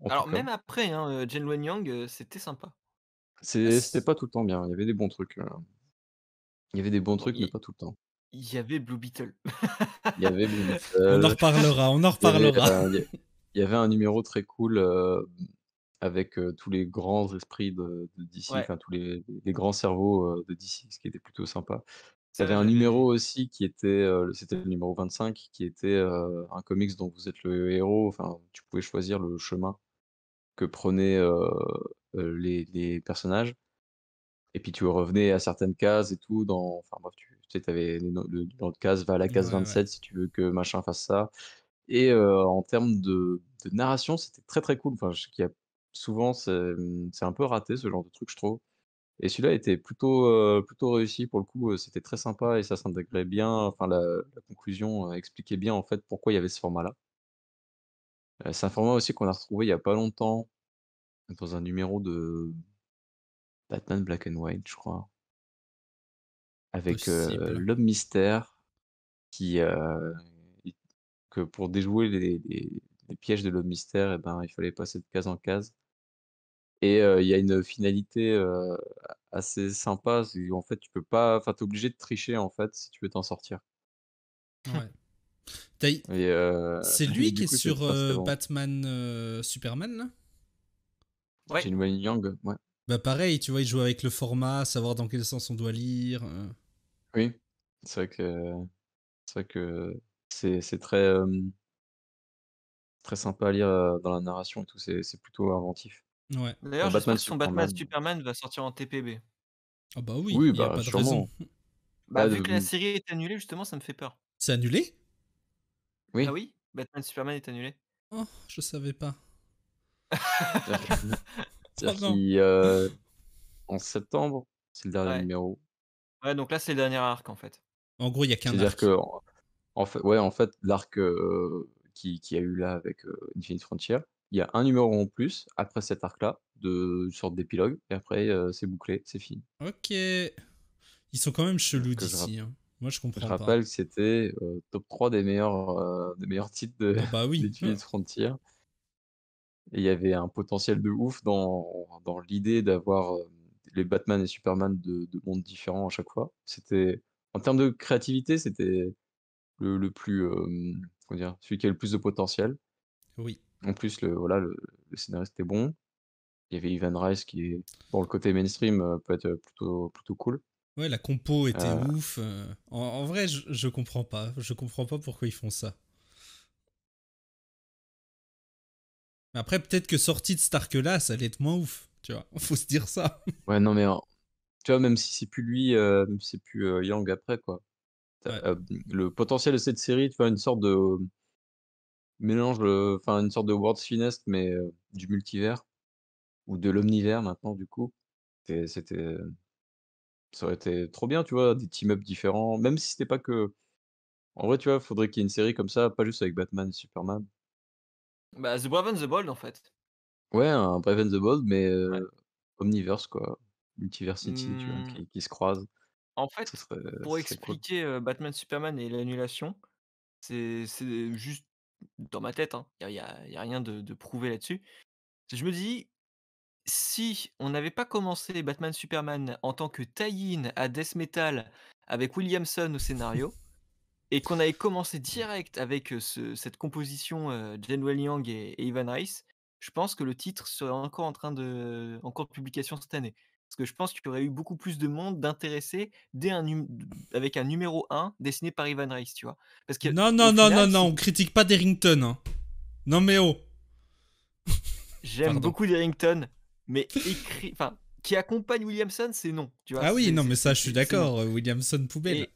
en tout Alors cas. même après, hein, Jen Luen Yang, c'était sympa. Ah, C'était pas tout le temps bien, il y avait des bons trucs, il y avait des bons Bon, trucs, mais pas tout le temps. il y avait Blue Beetle. Il y avait Blue On en Beetle, reparlera, on en il y avait, reparlera. il y avait un numéro très cool, avec, tous les grands esprits de DC, Ouais, enfin tous les grands cerveaux, de DC, ce qui était plutôt sympa. Il y avait ça un j'avais numéro vu. aussi qui était, c'était le numéro 25 qui était, un comics dont vous êtes le héros, enfin tu pouvais choisir le chemin que prenaient, les personnages et puis tu revenais à certaines cases et tout enfin bref, tu sais, tu avais le numéro de case va à la case Ouais, ouais. 27 si tu veux que machin fasse ça et en termes de narration, c'était très, très cool. Enfin, je sais qu'il y a souvent c'est un peu raté ce genre de truc, je trouve et celui-là était plutôt réussi pour le coup, c'était très sympa et ça s'intégrait bien, enfin la conclusion, expliquait bien en fait pourquoi il y avait ce format-là. C'est un format aussi qu'on a retrouvé il y a pas longtemps dans un numéro de Batman Black and White, je crois, avec, Possible. l'homme mystère qui, i que pour déjouer les pièges de l'homme mystère et ben, il fallait passer de case en case et il y a une finalité, assez sympa, c'est en fait tu peux pas enfin tu es obligé de tricher en fait si tu veux t'en sortir Ouais. T'as- et C'est et lui qui du est coup c'est sur pas très bon. Batman Superman là? Ouais. Gene Wayne Yang, ouais. Bah pareil, tu vois, il joue avec le format, savoir dans quel sens on doit lire. Oui, c'est vrai que c'est vrai que c'est très, très sympa à lire dans la narration et tout, c'est plutôt inventif. Ouais. D'ailleurs, Batman j'espère que son Batman Superman. Superman va sortir en TPB. Ah bah oui, Oui, il y a bah pas de raison. sûrement. Bah, Bah, vu que la série est annulée, justement, ça me fait peur. C'est annulé? Ah oui, oui? Batman Superman est annulé? Oh, je savais pas. c'est-à-dire que c'est-à-dire Pardon. en septembre, c'est le dernier Ouais. numéro. Ouais, donc là, c'est le dernier arc, en fait. En gros, il y a qu'un C'est-à-dire arc. en fait, l'arc, qui a eu là avec, Infinite Frontier, il y a un numéro en plus après cet arc-là, de une sorte d'épilogue et après, c'est bouclé, c'est fini. Ok. Ils sont quand même chelous Donc, d'ici, hein. Moi, je je comprends pas. rappelle que c'était, top 3 des meilleurs titres de Oh bah oui. d'Infinite Frontier et il y avait un potentiel de ouf dans l'idée d'avoir, les Batman et Superman de mondes différents à chaque fois. C'était en termes de créativité, c'était le plus, comment dire? Celui qui a le plus de potentiel. Oui. En plus, le scénariste était bon. Il y avait Ivan Reis qui est dans le côté mainstream, peut être, plutôt cool. Ouais, la compo était Heu, ouf. En vrai, je comprends pas. Je comprends pas pourquoi ils font ça. Mais après, peut-être que sorti de cet arc-là, ça allait être moins ouf. Tu vois, faut se dire ça. ouais, non, mais tu vois, même si c'est plus lui, même si c'est plus, Yang après, quoi. Tu Ouais. le potentiel de cette série, tu vois, une sorte de mélange, enfin, une sorte de World's Finest, mais, du multivers ou de l'omnivers maintenant, du coup. C'était ça aurait été trop bien, tu vois? Des team-up différents, même si c'était pas que en vrai, tu vois, faudrait qu'il y ait une série comme ça, pas juste avec Batman et Superman. Bah, The Brave and the Bold, en fait. Ouais, un Brave and the Bold, mais, Ouais. Omniverse, quoi. Multiversity, tu vois? Mmh, Qui se croisent. en Ce fait, serait pour ce serait cool. expliquer, Batman Superman et l'annulation, c'est juste dans ma tête, hein, il y a rien de prouvé là-dessus. Je me dis, si on n'avait pas commencé Batman Superman en tant que tie-in à Death Metal avec Williamson au scénario et qu'on avait commencé direct avec, cette composition, Jen Yang et Evan Rice, je pense que le titre serait encore en cours de publication cette année. Parce que je pense qu'il y aurait eu beaucoup plus de monde d'intéressés dès un num avec un numéro 1 dessiné par Evan Rice, tu vois? Parce Non, qu'au non, non, non, final, non, si on critique pas Derrington, hein. Non mais oh. j'aime Pardon. beaucoup Derrington, mais écrit enfin, qui accompagne Williamson, c'est non, tu vois? Ah oui, non, mais ça, je suis C'est non d'accord. Williamson poubelle.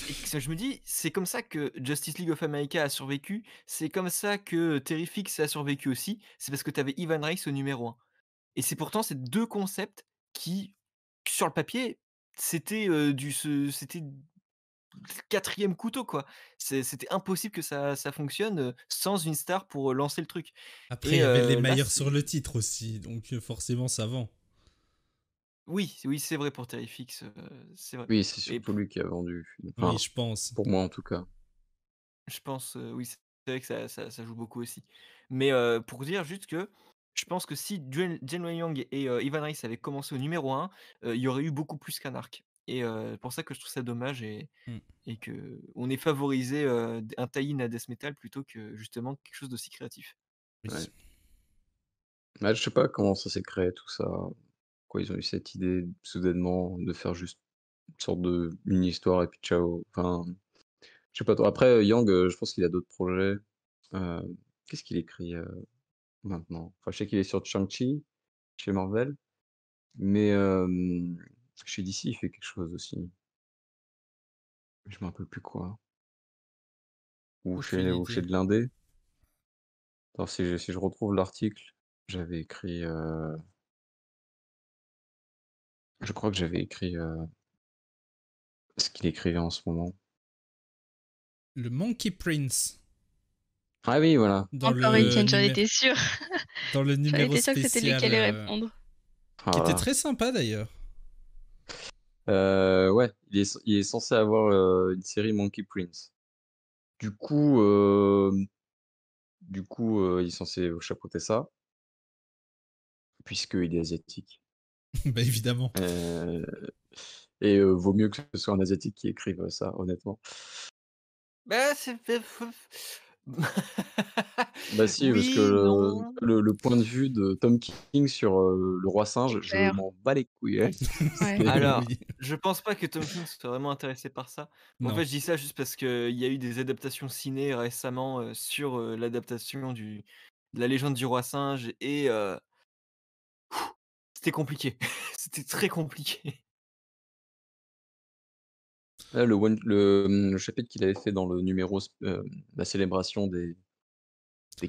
et que je me dis, c'est comme ça que Justice League of America a survécu, c'est comme ça que Terrifix a survécu aussi, c'est parce que tu avais Ivan Reis au numéro 1 et c'est pourtant ces 2 concepts qui, sur le papier, c'était le 4e couteau, quoi. C'était impossible que ça fonctionne, sans une star pour, lancer le truc Après, il et y avait les là, meilleurs sur c'est le titre aussi, donc forcément, ça vend. oui, oui, c'est vrai pour Terrifix, c'est vrai Oui, c'est et surtout lui qui a vendu. Oui, Enfin, je pense. pour moi, en tout cas. je pense, oui, c'est vrai que ça joue beaucoup aussi. Mais, pour dire juste que je pense que si Jen Wei Yang et Ivan Reis avaient commencé au numéro 1, il y aurait eu beaucoup plus qu'un arc et pour ça que je trouve ça dommage Hmm, et qu'on ait favorisé, un tie-in à Death Metal plutôt que justement quelque chose d'aussi créatif. oui. Ouais. Ouais, je sais pas comment ça s'est créé tout ça. Pourquoi ils ont eu cette idée soudainement de faire juste une sorte de mini histoire et puis ciao. Enfin, je sais pas trop. Après, Yang, je pense qu'il a d'autres projets. Qu'est-ce qu'il écrit, maintenant? Enfin, je sais qu'il est sur Shang-Chi, chez Marvel, mais chez DC, il fait quelque chose aussi. Je me rappelle plus quoi. Aucune Ou chez idée. de l'indé. Attends, si je retrouve l'article, j'avais écrit, je crois que j'avais écrit, ce qu'il écrivait en ce moment. Le Monkey Prince Ah oui, voilà. dans Encore une le tienne, j'en numéro étais sûre. dans le J'en numéro étais sûre que c'était lui qui spécial allait répondre. qui était Ah très sympa d'ailleurs. ouais, il est censé avoir, une série Monkey Prince. Du coup, il est censé chapeauter ça, puisqu'il est asiatique. Bah évidemment. Heu et vaut mieux que ce soit un asiatique qui écrive ça, honnêtement. Bah, Bah si, parce que Oui, non. le point de vue de Tom King sur, le roi C'est singe, je clair. m'en bats les couilles, hein. Ouais. C'est Alors, Oui. je pense pas que Tom King soit vraiment intéressé par ça. En Non. fait, je dis ça juste parce qu'il y a eu des adaptations ciné récemment, sur, l'adaptation de La Légende du roi singe et c'était compliqué. C'était très compliqué. là, le chapitre qu'il avait fait dans le numéro la célébration des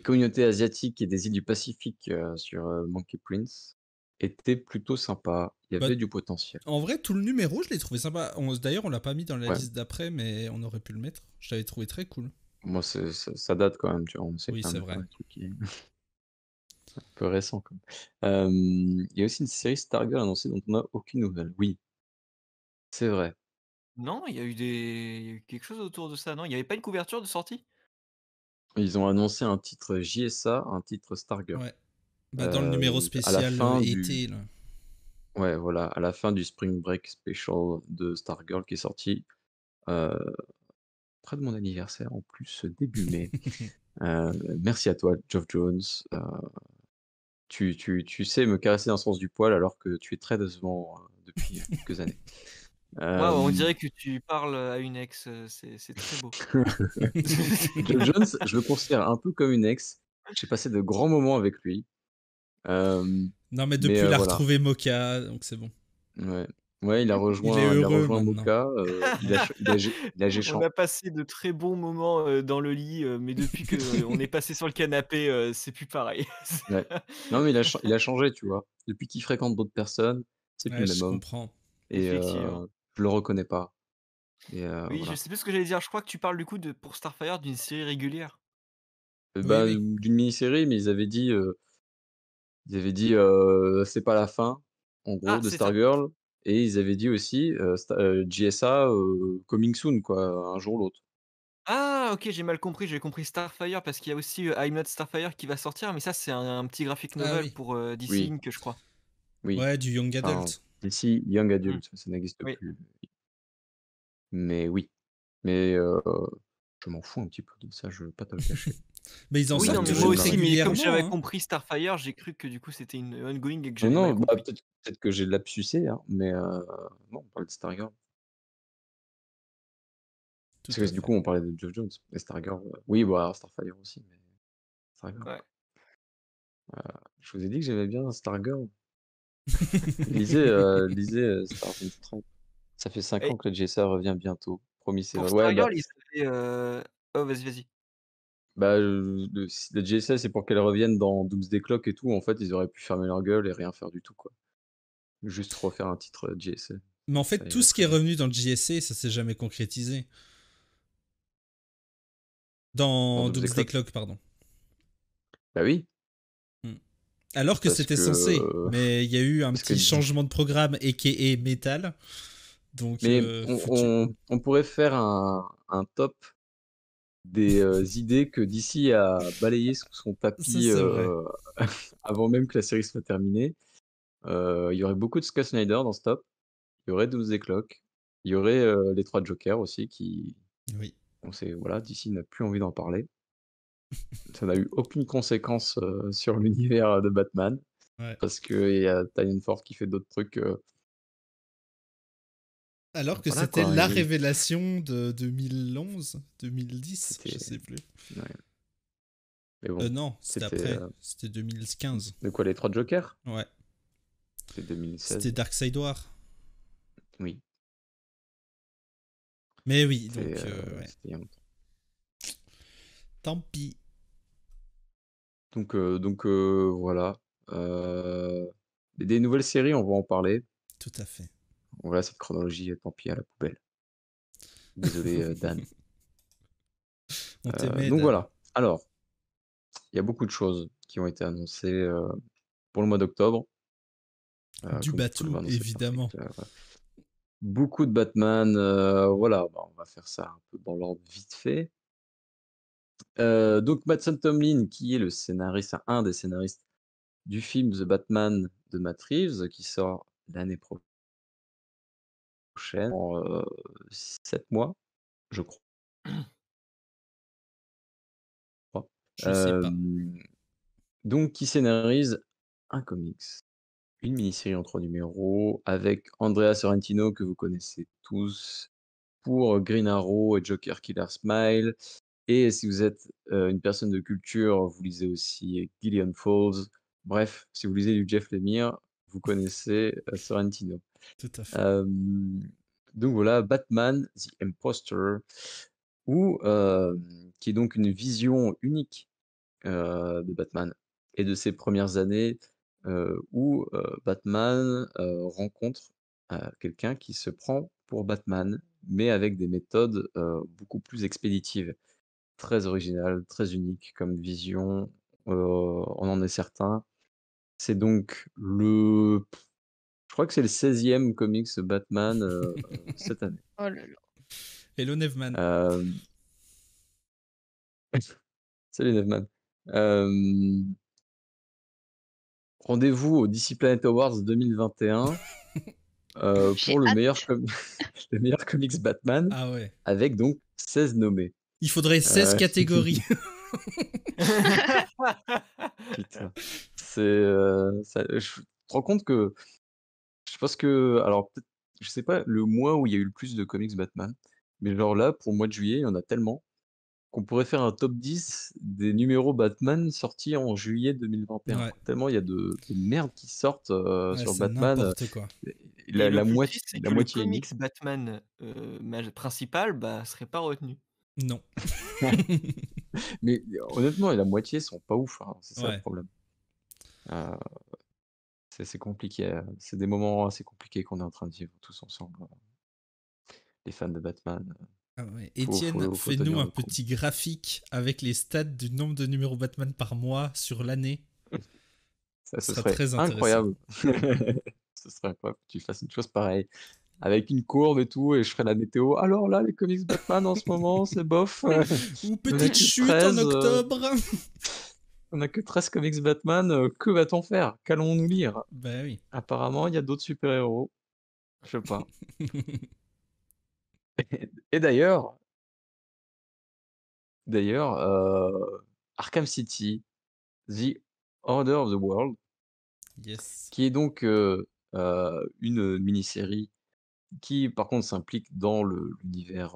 communautés asiatiques et des îles du Pacifique, sur, Monkey Prince était plutôt sympa. Il y Bah, avait du potentiel. en vrai, tout le numéro, je l'ai trouvé sympa. D'ailleurs, on l'a pas mis dans la Ouais, liste d'après, mais on aurait pu le mettre. Je l'avais trouvé très cool. moi ça date quand même, tu vois? On essaie Oui, quand même c'est de faire vrai. des trucs qui un peu récents quand même. Il y a aussi une série Stargirl annoncée dont on n'a aucune nouvelle. Oui, c'est vrai. Non, il y a eu quelque chose autour de ça, non? Il y avait pas une couverture de sortie? Ils ont annoncé un titre JSA, un titre Stargirl. Ouais. Bah, dans le numéro À la spécial fin du été, là. Ouais, voilà, à la fin du Spring Break Special de Stargirl qui est sorti, heu, près de mon anniversaire en plus, début mai. Heu, Merci à toi, Geoff Jones. Tu sais me caresser dans le sens du poil alors que tu es très décevant, depuis, quelques années. Waouh, on Hem, dirait que tu parles, à une ex, c'est très beau. Geoff Jones, je le considère un peu comme une ex. J'ai passé de grands moments avec lui, hem, Non, mais mais depuis, il a voilà. retrouvé Mocha, donc c'est bon. Ouais. Ouais, Il est il a heureux rejoint maintenant. Mocha, il a On a passé de très bons moments, dans le lit, mais depuis qu'on est passé sur le canapé, c'est plus pareil. ouais. Non, mais il a changé, tu vois? Depuis qu'il fréquente d'autres personnes, c'est plus Ouais, le je même homme comprends. et Effectivement. je le reconnais pas et Oui, je voilà. sais plus ce que j'allais dire. Je crois que tu parles du coup de pour Starfire d'une série régulière? Oui, Bah, oui. d'une mini-série, mais ils avaient dit, «C'est pas la fin», en gros, Ah, de c'est ça. Stargirl et ils avaient dit aussi, JSA, coming soon quoi, un jour ou l'autre. Ah OK, j'ai mal compris, j'ai compris Starfire parce qu'il y a aussi, I'm Not Starfire qui va sortir, mais ça c'est un petit graphic Ah novel oui. pour, DC Oui, Inc, je crois. oui, Ouais, du Young enfin, Adult. d'ici Young Mmh. Adult, ça n'existe Oui. plus, mais oui, mais je m'en fous un petit peu de ça, je vais pas te le cacher. Mais ils en Oui, non, sortent mais moi Je toujours aussi, mais comme régulièrement, j'avais hein. compris Starfire, j'ai cru que du coup c'était une ongoing et que Non, j'avais mal non, bah, compris. peut-être que j'ai lapsusé, hein, mais non, on parlait de Stargirl. Tout Parce à que du fait. coup, on parlait de Geoff Jones et Stargirl, oui, bah, alors Starfire aussi, mais Stargirl, Ouais. quoi. Je vous ai dit que j'aimais bien Stargirl. Lisez, Stars and Stripes. Ça fait 5 Et ans que le JSA revient bientôt. Promis, c'est pour vrai. Ouais, bah Stargirl, ils avaient, oh vas-y, vas-y. bah, le JSA, c'est pour qu'elle revienne dans Doomsday Clock et tout. En fait, ils auraient pu fermer leur gueule et rien faire du tout, quoi. Juste refaire un titre, JSA, Mais en ça fait, tout irait ce qui très est bien. revenu dans le JSA, ça s'est jamais concrétisé. Dans Dans Doomsday Doomsday Clock? Clock, pardon. Bah oui, Hmm. Alors que parce c'était que, censé. Mais il y a eu un parce que petit du changement de programme, a.k.a. Metal. Donc, mais foutu. on pourrait faire un top des, idées que DC a balayées sous son Ça, tapis, c'est vrai. avant même que la série soit terminée. Il y aurait beaucoup de Scott Snyder dans ce top. Il y aurait Doomsday Clock. Il y aurait, les 3 Jokers aussi qui Oui. on sait voilà, DC n'a plus envie d'en parler. Ça n'a eu aucune conséquence, sur l'univers, de Batman Ouais. parce qu'il y a Tynion Ford qui fait d'autres trucs, Alors que voilà c'était quoi la et révélation de 2011, 2010, je c'était sais plus. ouais, mais bon, Non, c'était c'était, après. C'était 2015. de quoi les 3 Jokers? Ouais. C'est C'était 2016. Darkseid War. Oui, Mais oui, c'était, donc, ouais. c'était il y a longtemps. Tant pis. Donc voilà, heu, des nouvelles séries, on va en parler. Tout à fait. Voilà, cette chronologie, tant pis, à la poubelle. Désolé, Dan. On t'aimait, Donc Dan. voilà. Alors, il y a beaucoup de choses qui ont été annoncées, pour le mois d'octobre, Du comme tu peux le Batou, voir dans cet évidemment. article, beaucoup de Batman, voilà, bah, on va faire ça un peu dans l'ordre vite fait. Donc Matt Tomlin, qui est le scénariste, enfin un des scénaristes du film The Batman de Matt Reeves, qui sort l'année prochaine, en, 7 mois, je crois. Je sais pas. Donc qui scénarise un comics, une mini-série en 3 numéros avec Andrea Sorrentino que vous connaissez tous pour Green Arrow et Joker Killer Smile. Et si vous êtes, une personne de culture, vous lisez aussi Gillian Falls. Bref, si vous lisez du Jeff Lemire, vous connaissez, Sorrentino. Tout à fait. Donc voilà, Batman: The Imposter ou qui est donc une vision unique, de Batman et de ses premières années, où, Batman, rencontre, quelqu'un qui se prend pour Batman, mais avec des méthodes, beaucoup plus expéditives. Très original, très unique comme vision, on en est certain. C'est donc je crois que c'est le 16e comics Batman, cette année. Oh là là. Hello Nevman. Hem, salut Nevman. Hem, Rendez-vous au DC Planet Awards 2021, J'ai pour le meilleur hâte. com le meilleur comics Batman Ah ouais. avec donc 16 nommés. Il faudrait 16 Heu, catégories. putain, c'est, ça je te rends compte que je pense alors peut-être, je sais pas le mois où il y a eu le plus de comics Batman, mais genre là, pour le mois de juillet, il y en a tellement qu'on pourrait faire un top 10 des numéros Batman sortis en juillet 2021, Ouais. quoi. Tellement il y a de merde qui sortent, Ouais, sur c'est Batman, n'importe quoi. Et le la plus moitié triste, c'est la que le moitié est nul. comics Batman, principal, bah, serait pas retenu. Non. Mais honnêtement, la moitié sont pas ouf, hein, c'est ça le Ouais. problème. Heu, c'est compliqué, c'est des moments assez compliqués qu'on est en train de vivre tous ensemble, les fans de Batman, Ah ouais. faut Étienne, faut fais-nous tenir un le coup. petit graphique avec les stats du nombre de numéros Batman par mois sur l'année. Ça, Ce ce sera serait très intéressant. incroyable. Ce serait incroyable que tu fasses une chose pareille, avec une courbe et tout et je ferais la météo: «Alors là, les comics Batman en ce moment, c'est bof, Ou il y en a petite que chute en 13, octobre. on a que 13 comics Batman, que va-t-on faire? Qu'allons-nous lire?» Bah oui. Apparemment, il y a d'autres super-héros, je sais pas. Et d'ailleurs, Arkham City, The Order of the World, Yes. qui est donc, une mini-série qui par contre s'implique dans l'univers,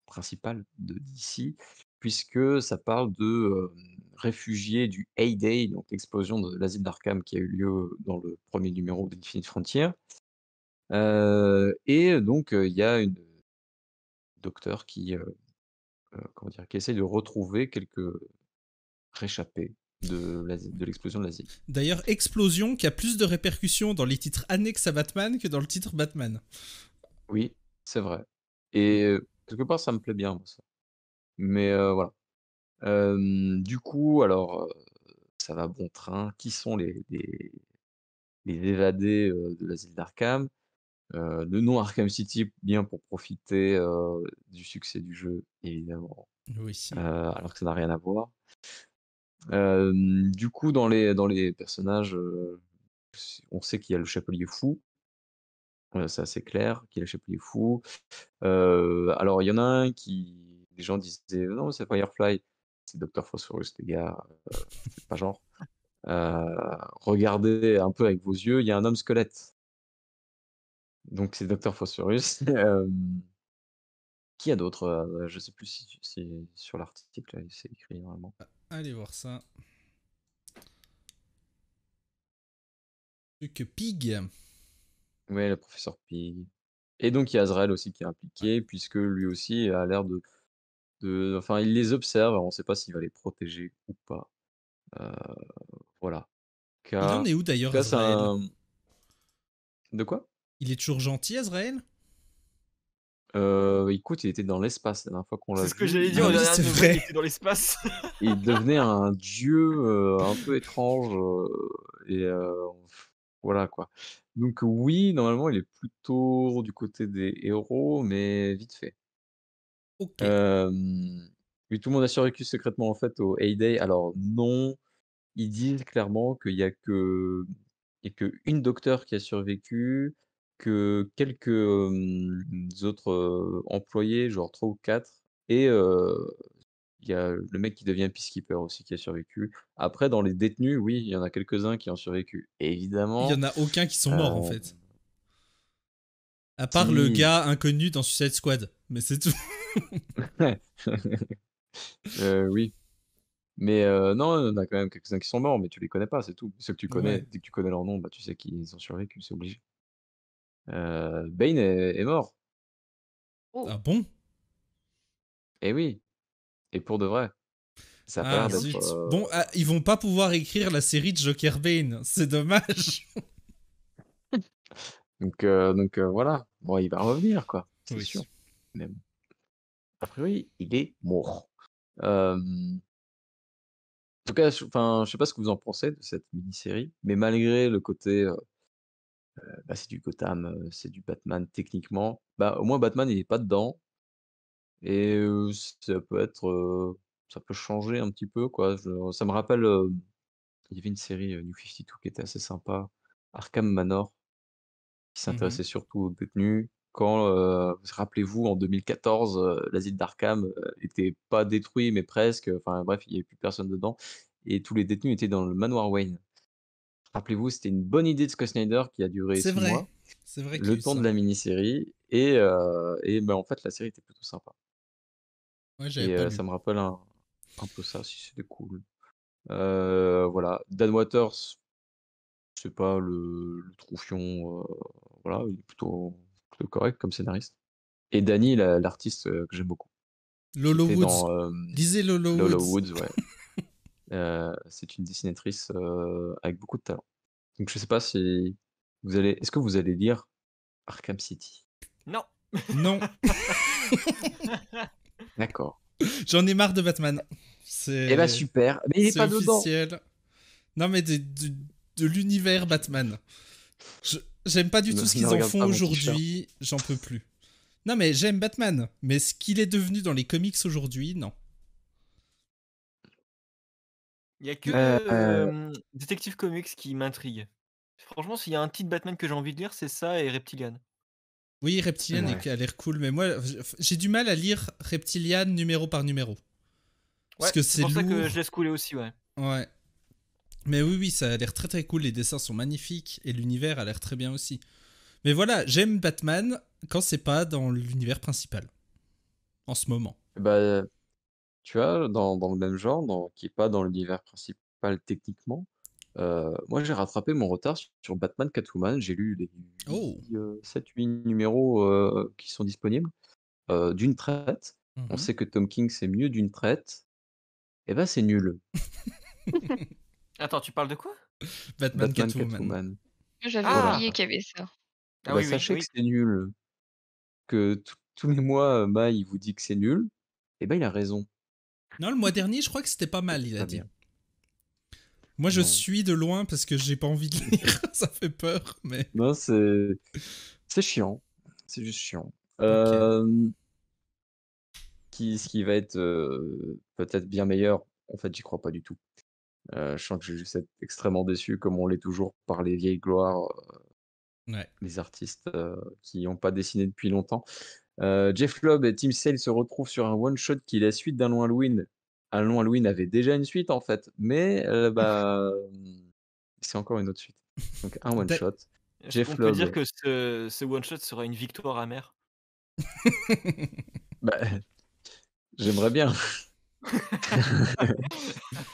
principal de DC, puisque ça parle de, réfugiés du Heyday, donc l'explosion de l'asile d'Arkham qui a eu lieu dans le premier numéro d'Infinite Frontier. Et donc, il y a une docteure qui, comment dire? Qui essaie de retrouver quelques réchappés de l'explosion de l'asile. D'ailleurs, Explosion qui a plus de répercussions dans les titres annexes à Batman que dans le titre Batman. Oui, c'est vrai et quelque part ça me plaît bien moi ça. Mais, voilà. Du coup alors, ça va bon train. Qui sont les évadés, de l'asile d'Arkham? Le nom Arkham City, bien pour profiter, du succès du jeu évidemment, Oui. alors que ça n'a rien à voir. Du coup dans les personnages, on sait qu'il y a le Chapelier Fou, c'est assez clair qu'il y a le Chapelier Fou. Alors il y en a un qui les gens disaient: «Non, c'est Firefly». C'est Docteur Phosphorus les gars, faites pas genre. Regardez un peu avec vos yeux, il y a un homme squelette. Donc c'est Docteur Phosphorus. Qui a d'autres? Je sais plus si sur l'article, c'est écrit normalement. Allez voir ça. Truc Pig. Ouais, le professeur Pig et donc il y a Azrael aussi qui est impliqué puisque lui aussi a l'air enfin il les observe, alors on ne sait pas s'il va les protéger ou pas. Heu, voilà. Il en Cas est où d'ailleurs, c'est Azrael? un de quoi? Il est toujours gentil, Azrael? Écoute, il était dans l'espace la dernière fois qu'on l'a C'est ce que vu. j'allais dire Ah aux oui, dernières c'est nouvelles, il vrai. était dans l'espace. Il devenait un dieu, un peu étrange, et voilà quoi. Donc oui, normalement, il est plutôt du côté des héros, mais vite fait. Ok. Hem, oui, tout le monde a survécu secrètement, en fait, au Heyday. Alors non, ils disent clairement qu'il y a qu'une docteure qui a survécu, que quelques, autres, employés, genre 3 ou 4 et Il y a le mec qui devient peacekeeper aussi qui a survécu. Après dans les détenus, oui, il y en a quelques-uns qui ont survécu. Et Il y évidemment, en a aucun qui sont morts en heu, fait. À part le si gars inconnu dans Suicide Squad. Mais c'est tout. oui, mais non, il y en a quand même quelques-uns qui sont morts, mais tu les connais pas, c'est tout. Ceux que tu connais, Ouais. dès que tu connais leur nom, bah, tu sais qu'ils ont survécu, c'est obligé. Bane est mort. Oh, Ah bon? Et oui, et pour de vrai. Ça a pas Ah l'air ah d'être, oui. zut. Bon, ils vont pas pouvoir écrire la série de Joker Bane. C'est dommage. donc voilà. Bon, il va revenir quoi, c'est sûr. Oui. Mais bon, a priori, il est mort. En tout cas, je sais pas ce que vous en pensez de cette mini-série, mais malgré le côté, bah, c'est du Gotham, c'est du Batman techniquement, bah, au moins Batman il est pas dedans et ça peut être, ça peut changer un petit peu quoi. Ça me rappelle, il y avait une série, New 52 qui était assez sympa, Arkham Manor, qui Mhm. s'intéressait surtout aux détenus. Quand, rappelez-vous en 2014, l'asile d'Arkham, était pas détruit mais presque, enfin bref, il y avait plus personne dedans et tous les détenus étaient dans le manoir Wayne. Rappelez-vous, c'était une bonne idée de Scott Snyder qui a duré C'est 6 vrai. mois, C'est vrai qu'il y a le eu temps de ça. la mini-série et bah, en fait, la série était plutôt sympa Ouais, j'avais et pas lu. ça me rappelle un peu ça, si c'était cool. Voilà, Dan Waters, c'est pas le troufion, voilà, il est plutôt correct comme scénariste et Danny, l'artiste, que j'aime beaucoup, qui Lolo était Woods. dans, Lisez Lolo Lolo Woods. Woods, ouais. C'est une dessinatrice, avec beaucoup de talent. Donc je sais pas si est-ce que vous allez lire Arkham City? Non. Non. D'accord. J'en ai marre de Batman. Eh bah, C'est. super, mais il est C'est pas dedans! officiel. Non, mais de l'univers Batman. J'aime pas du tout ce Ne qu'ils en regarde font pas mon t-shirt. aujourd'hui. J'en peux plus. Non, mais j'aime Batman. Mais ce qu'il est devenu dans les comics aujourd'hui, non. Il y a que Heu, Detective Comics qui m'intrigue. Franchement, s'il y a un titre Batman que j'ai envie de lire, c'est ça et Reptilian. Oui, Reptilian ouais. a l'air cool, mais moi, j'ai du mal à lire Reptilian numéro par numéro. Parce Ouais, que c'est c'est pour ça que je lourd. laisse couler aussi, ouais. Ouais. Mais oui, ça a l'air très très cool. Les dessins sont magnifiques et l'univers a l'air très bien aussi. Mais voilà, j'aime Batman quand c'est pas dans l'univers principal. En ce moment. Bah, tu vois, dans le même genre, qui est pas dans l'univers principal techniquement, moi j'ai rattrapé mon retard sur Batman Catwoman. J'ai lu les Oh. 7-8 numéros, qui sont disponibles, d'une traite. On Mhm. sait que Tom King, c'est mieux d'une traite. Et bah, c'est nul. Attends, tu parles de quoi? Batman Batman Catwoman. Catwoman. J'avais Voilà. Ah! oublié qu'il y avait ça. Et Ah bah, oui, oui, sachez que oui. c'est nul, que tous les mois, Mai, il vous dit que c'est nul, et ben il a raison. Non, le mois dernier, je crois que c'était pas mal, il a Pas dit. bien. Moi, je Non. suis de loin parce que j'ai pas envie de lire. Ça fait peur, mais. Non, c'est chiant. C'est juste chiant. Ok. Ce qui va être, peut-être bien meilleur, en fait, j'y crois pas du tout. Je sens que je vais juste être extrêmement déçu comme on l'est toujours par les vieilles gloires, Ouais. les artistes, qui ont pas dessiné depuis longtemps. Jeff Loeb et Tim Sale se retrouvent sur un one shot qui est la suite d'un long Halloween. Un long Halloween avait déjà une suite, en fait, mais bah, c'est encore une autre suite. Donc un one D'a- shot. Est-ce qu'on Jeff peut dire Loeb, que ce one shot sera une victoire amère? bah, j'aimerais bien.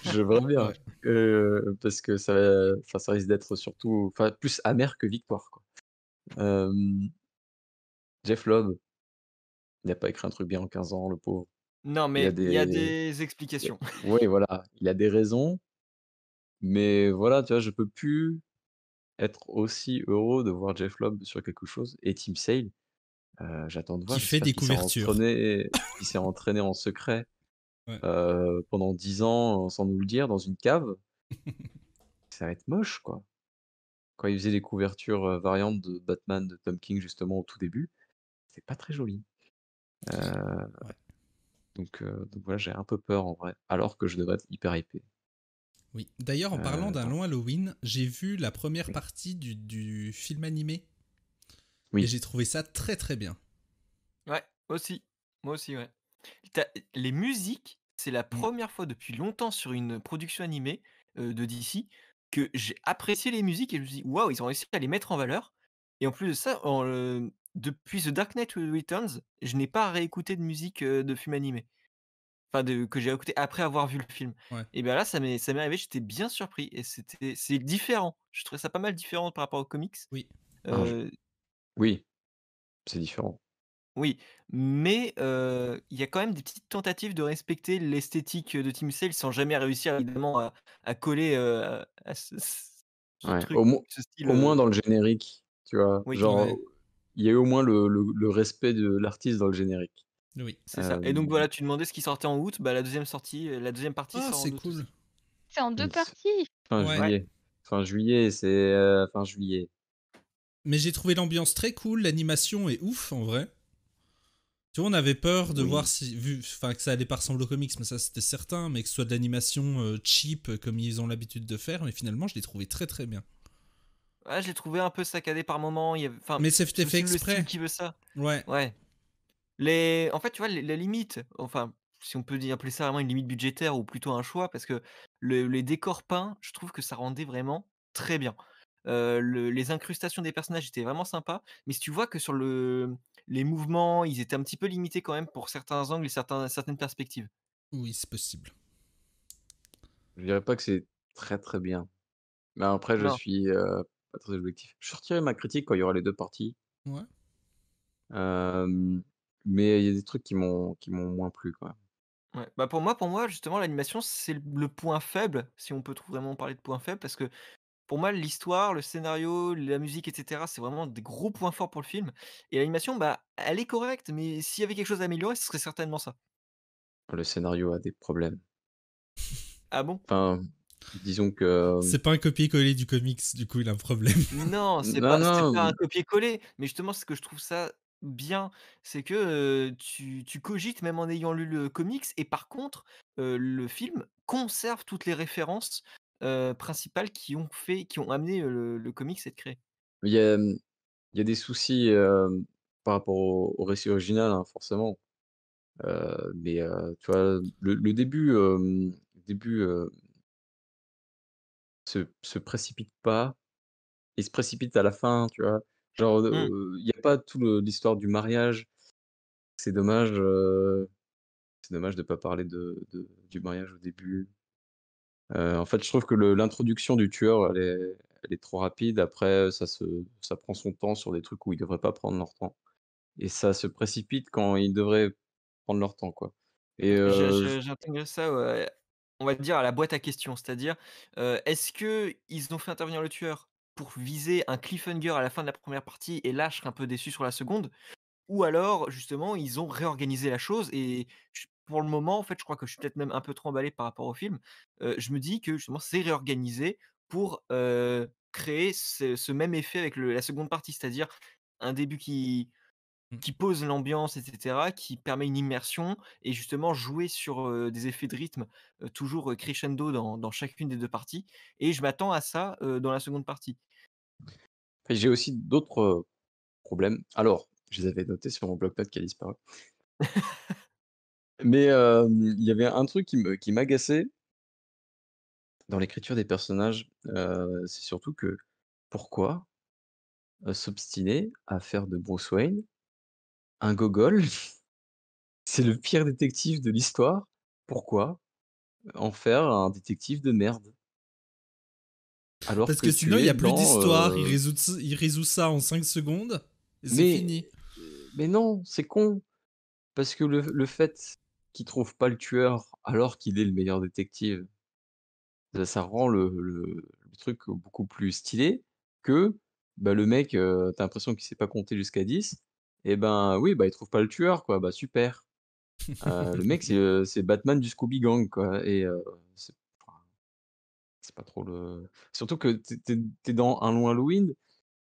J'aimerais bien, Ouais. parce que ça risque d'être surtout enfin, plus amer que victoire, quoi. Hem, Jeff Loeb, il a pas écrit un truc bien en 15 ans, le pauvre. Non, Il a mais il y a des des il a explications. oui, voilà, il a des raisons, mais voilà, tu vois, je peux plus être aussi heureux de voir Jeff Loeb sur quelque chose et Tim Sale, j'attends de voir, Qui fait j'espère des couvertures. qu'il s'est entraîné en secret, Ouais. pendant 10 ans sans nous le dire dans une cave. Ça va être moche, quoi. Quand il faisait les couvertures, variantes de Batman de Tom King justement au tout début, c'est pas très joli. Heu, Ouais. donc voilà, j'ai un peu peur en vrai, alors que je devrais être hyper hypé. Oui. D'ailleurs, en parlant d'un Voilà. long Halloween, j'ai vu la première Oui. partie du film animé et Oui. j'ai trouvé ça très très bien. Ouais, aussi. Moi aussi, ouais. Les musiques c'est la Mmh. première fois depuis longtemps sur une production animée, de DC que j'ai apprécié les musiques et je me suis dit: «Waouh, ils ont réussi à les mettre en valeur» et en plus de ça, depuis The Dark Knight Returns, je n'ai pas réécouté de musique, de film animé. Enfin de que j'ai écouté après avoir vu le film Ouais. et bien là, ça m'est arrivé, j'étais bien surpris et c'est différent. Je trouvais ça pas mal différent par rapport aux comics. Oui. Alors Heu, oui, c'est différent. oui, mais il y a quand même des petites tentatives de respecter l'esthétique, de Team Sale sans jamais réussir évidemment à coller, à ce Ouais, truc, ce style, au moins dans le générique, tu vois? oui, Genre, Ouais. il y a eu au moins le respect de l'artiste dans le générique. Oui. c'est ça et donc Hem, voilà, tu demandais ce qui sortait en août, bah, la deuxième partie Ah, sort en c'est août cool. aussi. C'est en 2 s parties? fin Ouais. Ouais, juillet. Fin juillet, fin juillet. Mais j'ai trouvé l'ambiance très cool, l'animation est ouf en vrai. Tu vois, on avait peur de voir Oui. si, enfin, que ça allait pas ressembler aux comics, mais ça c'était certain, mais que ce soit de l'animation cheap comme ils ont l'habitude de faire, mais finalement je l'ai trouvé très très bien. ouais, je l'ai trouvé un peu saccadé par moments, il y avait enfin, Mais c'est c'est fait aussi le style exprès. qui veut ça. Ouais. Ouais. En fait, tu vois, les limites, enfin, si on peut dire appeler ça vraiment une limite budgétaire ou plutôt un choix, parce que les décors peints, je trouve que ça rendait vraiment très bien. Les incrustations des personnages étaient vraiment sympas, mais si tu vois que sur les mouvements, ils étaient un petit peu limités quand même pour certains angles et certaines perspectives. Oui, c'est possible. Je dirais pas que c'est très, très bien. Mais après je Non. suis, pas très objectif. Je sortirai ma critique quand il y aura les 2 parties. Ouais. Hem, mais il y a des trucs qui m'ont moins plu quand même. Ouais, bah, pour moi justement l'animation c'est le point faible, si on peut vraiment parler de point faible parce que pour moi l'histoire, le scénario, la musique et cetera, c'est vraiment des gros points forts pour le film et l'animation, bah, elle est correcte, mais s'il y avait quelque chose à améliorer, ce serait certainement ça. Le scénario a des problèmes. Ah bon? Enfin, disons que, C'est pas un copier-coller du comics, du coup il a un problème. Non, non, c'est non, pas un copier-coller, mais justement ce que je trouve ça bien, c'est que, tu cogites même en ayant lu le comics et par contre, le film conserve toutes les références, principales qui ont amené, le comics à être créé. il y a, il y a des soucis, par rapport au récit original, hein, forcément. Mais, tu vois, le début, se précipite pas, il se précipite à la fin, tu vois? Genre, Mmh. il y a pas tout l'histoire du mariage. C'est dommage, c'est dommage de pas parler du mariage au début. En fait, je trouve que l'introduction du tueur, elle est trop rapide. Après, ça prend son temps sur des trucs où ils devraient pas prendre leur temps et ça se précipite quand ils devraient prendre leur temps, quoi et j J'ai intégré ça, ouais, on va dire à la boîte à questions. C'est-à-dire, est-ce qu'ils ont fait intervenir le tueur pour viser un cliffhanger à la fin de la première partie et là je serais un peu déçu sur la seconde? Ou alors, justement, ils ont réorganisé la chose et pour le moment, en fait, je crois que je suis peut-être même un peu trop emballé par rapport au film. Je me dis que justement, c'est réorganisé pour, créer ce même effet avec la seconde partie. C'est-à-dire un début Mm. qui pose l'ambiance et cetera, qui permet une immersion et justement jouer sur, des effets de rythme, toujours, crescendo dans chacune des 2 parties et je m'attends à ça, dans la seconde partie. et j'ai aussi d'autres, problèmes. Alors, je les avais notés sur mon bloc-notes qui a disparu. Mais, il y avait un truc qui m'agaçait dans l'écriture des personnages, c'est surtout que pourquoi, s'obstiner à faire de Bruce Wayne un gogol? C'est le pire détective de l'histoire. Pourquoi en faire un détective de merde? Alors Parce que que sinon il tu y es a plus dans, d'histoire, il résout ça en 5 secondes et c'est mais fini. mais non, c'est con, parce que le fait qu'il trouve pas le tueur alors qu'il est le meilleur détective, ça rend le truc beaucoup plus stylé que, bah, le mec, tu l'impression qu'il sait pas compter jusqu'à 10 et ben, oui, bah, il trouve pas le tueur, quoi, bah, super. Le mec, c'est Batman du Scooby Gang, quoi et c'est enfin, c'est pas trop le surtout que tu es dans un long Halloween,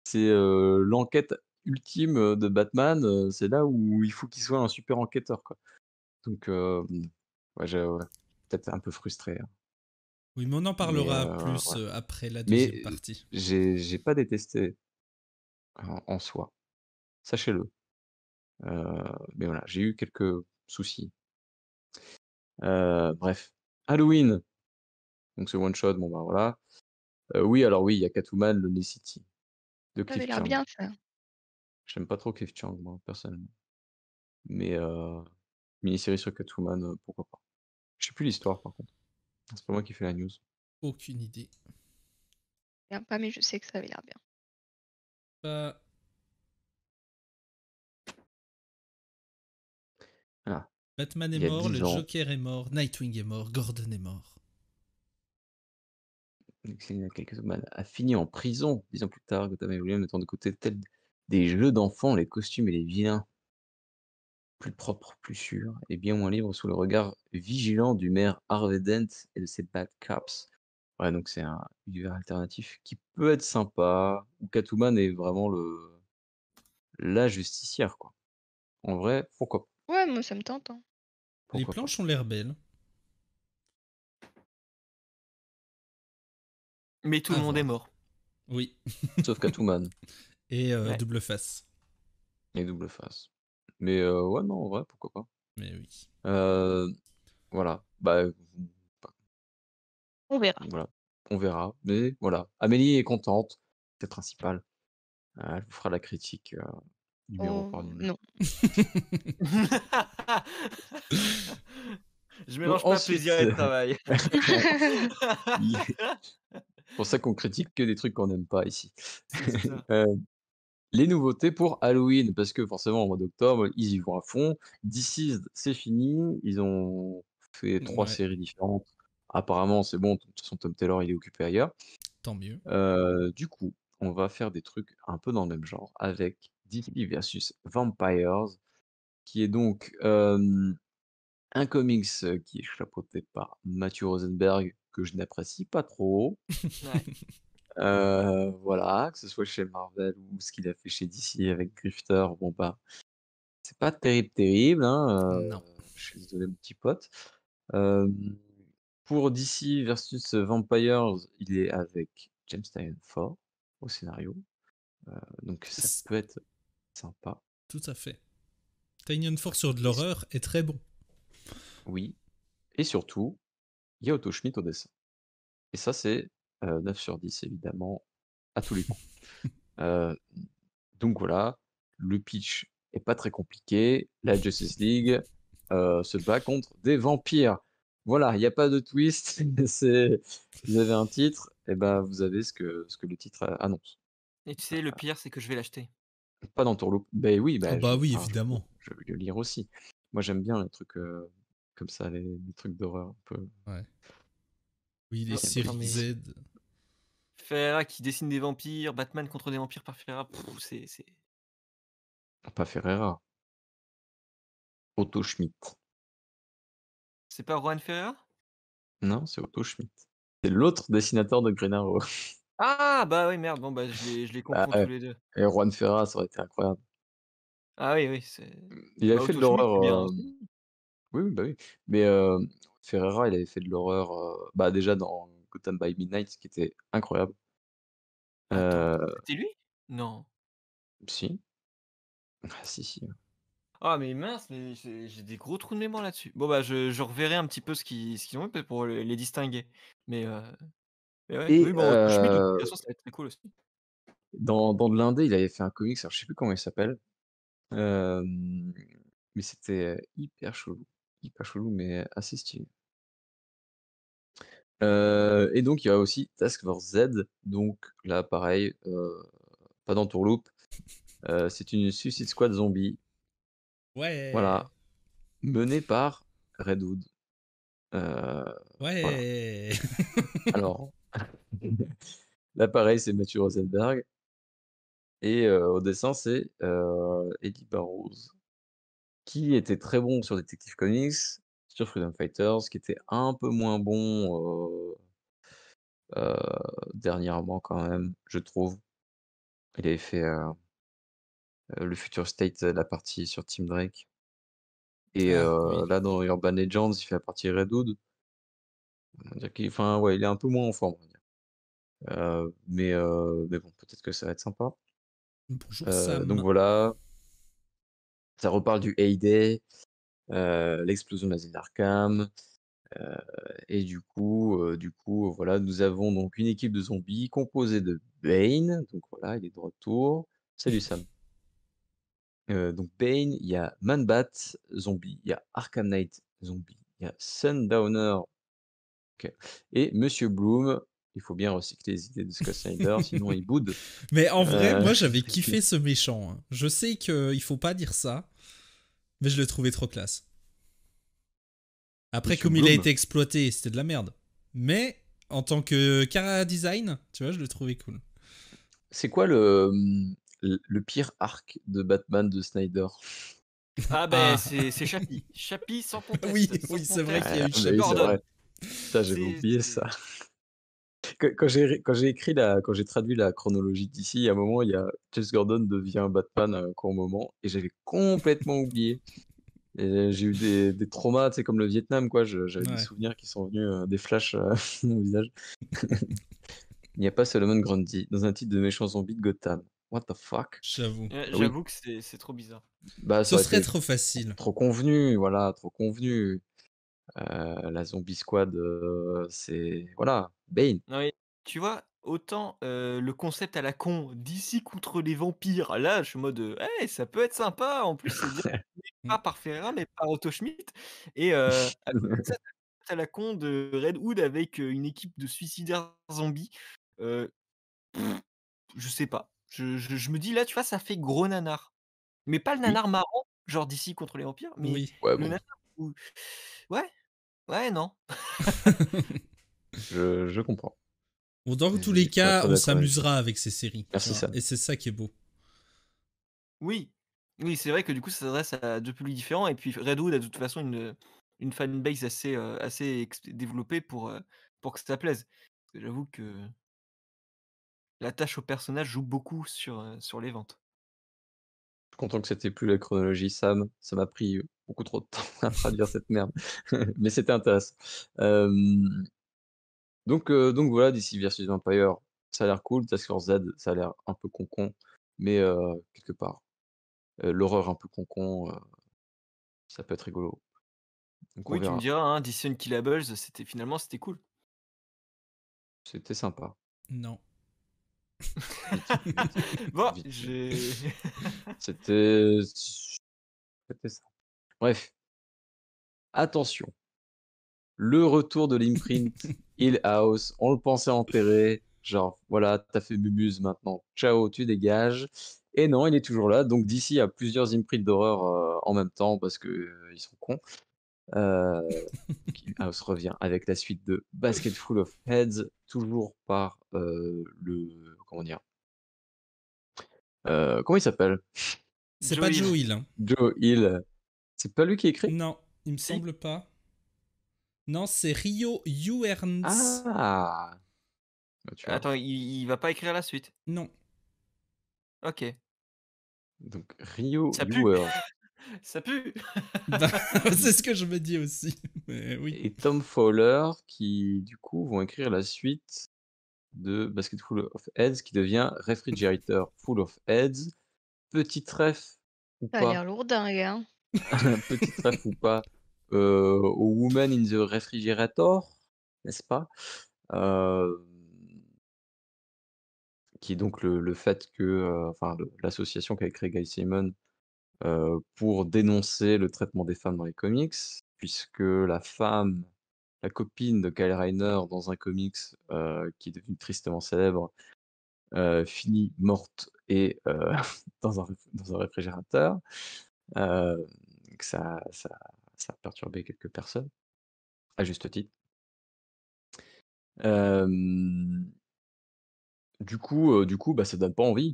c'est, l'enquête ultime, de Batman, c'est là où il faut qu'il soit un super enquêteur, quoi. Donc ouais, ouais, peut-être un peu frustré, hein, Oui, mais on en mais parlera plus ouais. après la Mais deuxième partie. j'ai pas détesté en soi, sachez-le. Mais voilà, j'ai eu quelques soucis. Bref. Halloween, donc c'est one shot, bon bah voilà. Oui, alors oui, il y a Catwoman, Lonely City de Ça avait Cliff l'air Chiang. bien ça. J'aime pas trop Cliff Chiang moi, personnellement. Mais mini-série sur Catwoman, pourquoi pas. Je sais plus l'histoire par contre. C'est pas moi qui fais la news. Aucune idée. Bien pas, mais je sais que ça avait l'air bien. Pas Ah, Batman est il y a mort, le 10 ans, Joker est mort, Nightwing est mort, Gordon est mort. Selina Catwoman a fini en prison. 10 ans plus tard, Gotham et William mettant de côté tels des jeux d'enfants, les costumes et les vilains. Plus propre, plus sûr et bien moins libre sous le regard vigilant du maire Harvey Dent et de ses Bad Cops. Ouais, donc c'est un univers alternatif qui peut être sympa, où Catwoman est vraiment la justicière, quoi. En vrai, pourquoi pas? Ouais, moi ça me tente, hein. Les Pourquoi pas? planches ont l'air belles. Mais tout À le monde est voir. mort. Oui. Sauf Catwoman Et Ouais. double face. et Double Face. Mais ouais, non, en vrai, pourquoi pas? Mais oui. Voilà, bah, On verra. voilà, on verra. Mais voilà, Amélie est contente, c'est le principal. Elle vous fera la critique, numéro par Oh numéro. non. Je Donc mélange pas plaisir ensuite, et travail. il c'est pour ça qu'on critique que des trucs qu'on n'aime pas ici. C'est ça. Heu, les nouveautés pour Halloween, parce que forcément au mois d'octobre, ils y vont à fond. Deceased, c'est fini, ils ont fait 3 Ouais, séries différentes. Apparemment, c'est bon, de toute façon Tom Taylor, il est occupé ailleurs. tant mieux. Du coup, on va faire des trucs un peu dans le même genre avec DC versus Vampires, qui est donc, un comics, qui est chapeauté par Matthew Rosenberg, que je n'apprécie pas trop. Ouais. Voilà, que ce soit chez Marvel ou ce qu'il a fait chez DC avec Grifter, bon bah, c'est pas terrible, terrible, hein, Non. je suis désolé mon petit pote. Hem, pour DC versus Vampires, il est avec James Tynion Ford au scénario, donc ça C'est- peut être sympa. Tout à fait. Tynion Force sur de Et s l'horreur est très bon. oui et surtout, il y a Otto Schmidt au dessin et ça c'est, 9 sur 10 évidemment, à tous les coups. Heu, donc voilà, le pitch est pas très compliqué. La Justice League, se bat contre des vampires. Voilà, il y a pas de twist, c'est vous avez un titre et ben vous avez ce que le titre, annonce. Et tu sais, le pire, c'est que je vais l'acheter. Pas d'entourloupe. Beh oui, Oh bah bah je oui, enfin évidemment. je vais le lire aussi. Moi j'aime bien les trucs, comme ça, les trucs d'horreur un peu Ouais. Oui, les Non, qui aiment bien non séries mais Z. Ferreira qui dessine des vampires, Batman contre des vampires par Ferreira, c'est pas Ferreira, Otto Schmidt. c'est pas Juan Ferreira? Non, c'est Otto Schmidt. C'est l'autre dessinateur de Green Arrow. Ah! Bah oui, merde, bon bah je les Bah confonds tous ouais les 2. et Juan Ferreira, ça aurait été incroyable. Ah oui, oui, c'est Il avait bah fait de Otto Schmidt, c'est bien l'horreur, aussi. oui, oui, bah oui, mais Ferreira, il avait fait de l'horreur, bah, déjà dans Gotham by Midnight, qui était incroyable. Attends, Heu, c'était lui? Non. si. Ah si, si. Ah mais mince, mais j'ai des gros trous de mémoire là-dessus. Bon bah je reverrai un petit peu ce qu'ils ont fait peut-être pour les distinguer. Mais heu, mais ouais, Et oui, bon, Otto Schmidt de toute façon ça va être très cool aussi. dans de l'indé, il avait fait un comics, alors je sais plus comment il s'appelle, hem, mais c'était hyper chelou, mais assez stylé. Et donc il y a aussi Task Force Z, donc là pareil, pas d'entourloupe, c'est une Suicide Squad zombie, Ouais. voilà, menée par Red Hood. Heu, voilà. Ouais. Alors, là pareil, c'est Matthew Rosenberg et au dessin, c'est, Eddie Barrows, qui était très bon sur Detective Comics, sur Freedom Fighters, qui était un peu moins bon, dernièrement quand même, je trouve. Il avait fait, le Future State, la partie sur Team Drake et Ah oui. là dans Urban Legends, il fait la partie Red Hood. On va dire qu'il enfin ouais, il est un peu moins en forme, on va dire. Mais bon, peut-être que ça va être sympa. Bonjour Donc Sam. voilà, ça reparle du Heyday, l'explosion de l'asile d'Arkham. Et du coup, voilà, nous avons donc une équipe de zombies composée de Bane, donc voilà, il est de retour. Salut Sam. Donc Bane, il y a Man-Bat, zombie, il y a Arkham Knight, zombie, il y a Sundowner, OK, et Monsieur Bloom. Il faut bien recycler les idées de Scott Snyder, sinon il boude. Mais en vrai, Heu, moi j'avais kiffé ce méchant, hein. Je sais qu'il faut pas dire ça, mais je le trouvais trop classe. Après, Monsieur comme il a Bloom, été exploité, c'était de la merde. Mais en tant que cara design, tu vois, je le trouvais cool. c'est quoi le pire arc de Batman de Snyder? Ah ben Ah, c'est Chappie. Chappie sans oui, conteste, sans oui, c'est vrai qu'il y a conteste. eu Ah bah oui, c'est Chappie. vrai. Gordon. Putain, j'avais C'est oublié ça. Quand j'ai traduit la chronologie d'ici, à un moment, il y a Jess Gordon devient Batman à un court moment et j'avais complètement oublié. Et j'ai eu des traumas, tu sais, comme le Vietnam, quoi. J'avais des Ouais. souvenirs qui sont venus, des flashs dans mon visage. Il n'y a pas Solomon Grundy dans un titre de méchant zombie de Gotham. What the fuck? J'avoue. Ah oui, J'avoue que c'est trop bizarre. bah ça Ce aurait serait été trop facile. trop convenu, voilà, trop convenu. La Zombie Squad, c'est voilà, Bane. Non mais tu vois, autant, le concept à la con, d'ici contre les vampires, là je suis en mode, «Eh ça peut être sympa, en plus c'est bien Mm. pas par Ferreira mais par Otto Schmidt» et à côté de ça, tu as à la con de Red Hood avec, une équipe de suicidaires zombies, heu, je sais pas. Je me dis là, tu vois, ça fait gros nanar. Mais pas le Oui, nanar marrant, genre d'ici contre les vampires, mais Oui. ouais, le bon, nanar où ouais, ouais, non. je comprends. Bon, dans tous les Et pour être cas, très on d'accord avec toi. s'amusera avec ces séries, tu Merci vois. Sam. Et c'est ça qui est beau. Oui, oui, c'est vrai que du coup, ça s'adresse à 2 publics différents et puis Redwood a de toute façon une fanbase assez, assez développée pour que ça plaise. Parce que j'avoue que l'attache au personnage joue beaucoup sur les ventes. Je suis content que c'était plus la chronologie Sam, ça m'a pris, beaucoup trop de temps à traduire cette merde, mais c'était intéressant. Hem, donc voilà, DC versus Vampire, ça a l'air cool. Task Force Z, ça a l'air un peu con, mais quelque part, l'horreur un peu con, ça peut être rigolo, donc on Oui, tu me verra. diras, hein, DC Unkillables, c'était cool. C'était sympa. Non. Vite fait, Bon, vite fait. j'ai C'était c'était ça. Bref, attention, le retour de l'imprint Hill House, on le pensait enterré, genre voilà, tu as fait mumuse maintenant, ciao, tu dégages. Et non, il est toujours là, donc DC a plusieurs imprints d'horreur, en même temps parce que, ils sont cons. Donc Hill House revient avec la suite de Basket Full of Heads, toujours par, le comment dire? Comment il s'appelle? C'est pas Joe Hill. Joe Hill, hein. Joe Hill. C'est pas lui qui écrit? Non, il me Si? semble pas. Non, c'est Rio Uerns. Ah! Bah, tu vois? Attends, il va pas écrire la suite? Non. OK. Donc Rio Ça pue! Ewers Ça pue! Bah, c'est ce que je me dis aussi. Mais oui. et Tom Fowler qui, du coup, vont écrire la suite de Basket Full of Heads qui devient Refrigerator Full of Heads. Petite ref ou Ça a l'air pas, lourdingue, hein. petite ref ou pas, au Woman in the Refrigerator, n'est-ce pas? Hem, qui est donc le fait que, enfin l'association qu'avait créée Guy Simon, pour dénoncer le traitement des femmes dans les comics, puisque la copine de Kyle Rayner dans un comics, qui est devenue tristement célèbre, finit morte et dans un réfrigérateur. Heu, que ça a perturbé quelques personnes, à juste titre. Hem, du coup, bah, ça donne pas envie.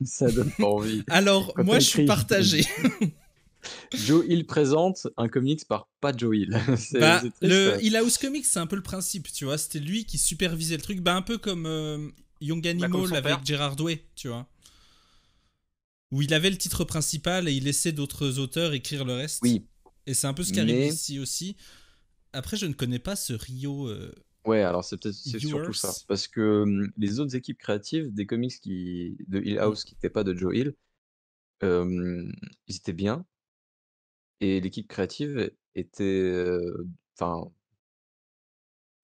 Ça donne pas envie. Alors, Quand tu moi, as je suis écrit partagé. Joe Hill présente un comics par pas Joe Hill. C'est Bah, c'est triste. le Hill House Comics, c'est un peu le principe, tu vois. C'était lui qui supervisait le truc. Bah, un peu comme Young Bah, comme Animal son père. avec Gerard Way, tu vois. Où il avait le titre principal et il laissait d'autres auteurs écrire le reste. Oui, Et c'est un peu ce qui arrive mais ici aussi. Après, je ne connais pas ce Rio ouais, alors c'est surtout ça. Ewers. Parce que, les autres équipes créatives des comics de Hill Mm. House qui n'étaient pas de Joe Hill, ils étaient bien. et l'équipe créative était, enfin,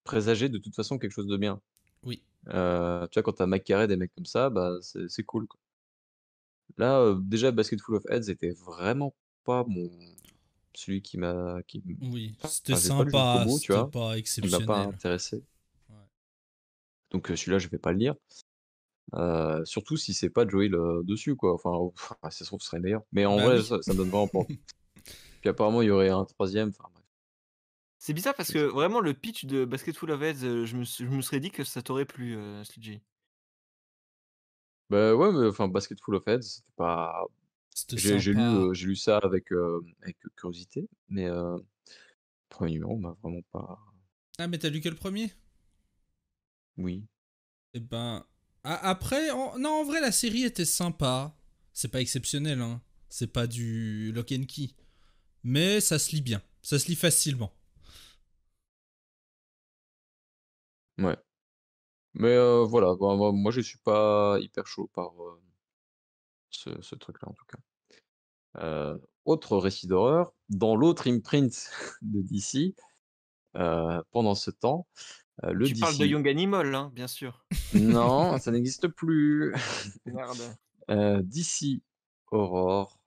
présagée de toute façon quelque chose de bien. Oui. Tu vois, quand tu Mike Carey, des mecs comme ça, bah, c'est cool, quoi. Là, déjà Basket Full of Heads était vraiment pas celui Oui, c'était enfin, j'ai pas lu jusqu'au sympa, bout, tu c'était vois? pas Il m'a pas exceptionnel. intéressé, Ouais. donc celui-là, je vais pas le lire, surtout si c'est pas Joel, dessus, quoi. Enfin, si ça se trouve, ce serait meilleur, mais en Bah vrai, oui. ça me donne vraiment pas envie. Puis apparemment, il y aurait un troisième. Enfin bref, C'est bizarre parce je que sais vraiment le pitch de Basket Full of Heads, je me serais dit que ça t'aurait plu, Sludgy. bah, ouais, mais enfin, Basket Full of Heads, c'était pas C'était j'ai sympa. j'ai lu ça avec curiosité, mais 1er numéro m'a vraiment pas Ah, mais t'as lu que le premier? oui. Eh ben, après, non, en vrai, la série était sympa. C'est pas exceptionnel, hein. C'est pas du Lock and Key. Mais ça se lit bien. Ça se lit facilement. Ouais, mais voilà, bah, moi, je suis pas hyper chaud par, ce truc-là, en tout cas. Autre récit d'horreur, dans l'autre imprint de DC, pendant ce temps, le Tu parles de DC Young Animal, hein, bien sûr. non, ça n'existe plus. Merde. DC Horror,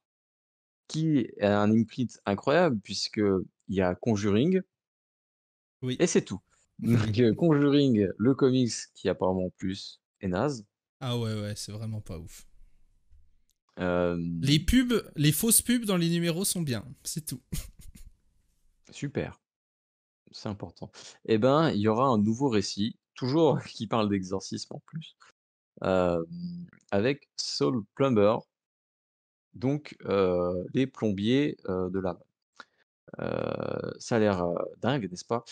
qui a un imprint incroyable puisqu'il y a Conjuring Oui. et c'est tout. Donc Conjuring, le comics qui apparemment en plus est naze. Ah ouais, ouais, c'est vraiment pas ouf. Les Hem, pubs, les fausses pubs dans les numéros sont bien. C'est tout. super, c'est important. Et ben, il y aura un nouveau récit, toujours qui parle d'exorcisme en plus, hem, avec Saul Plumber, donc les plombiers, de l'âme. Ça a l'air, dingue, n'est-ce pas?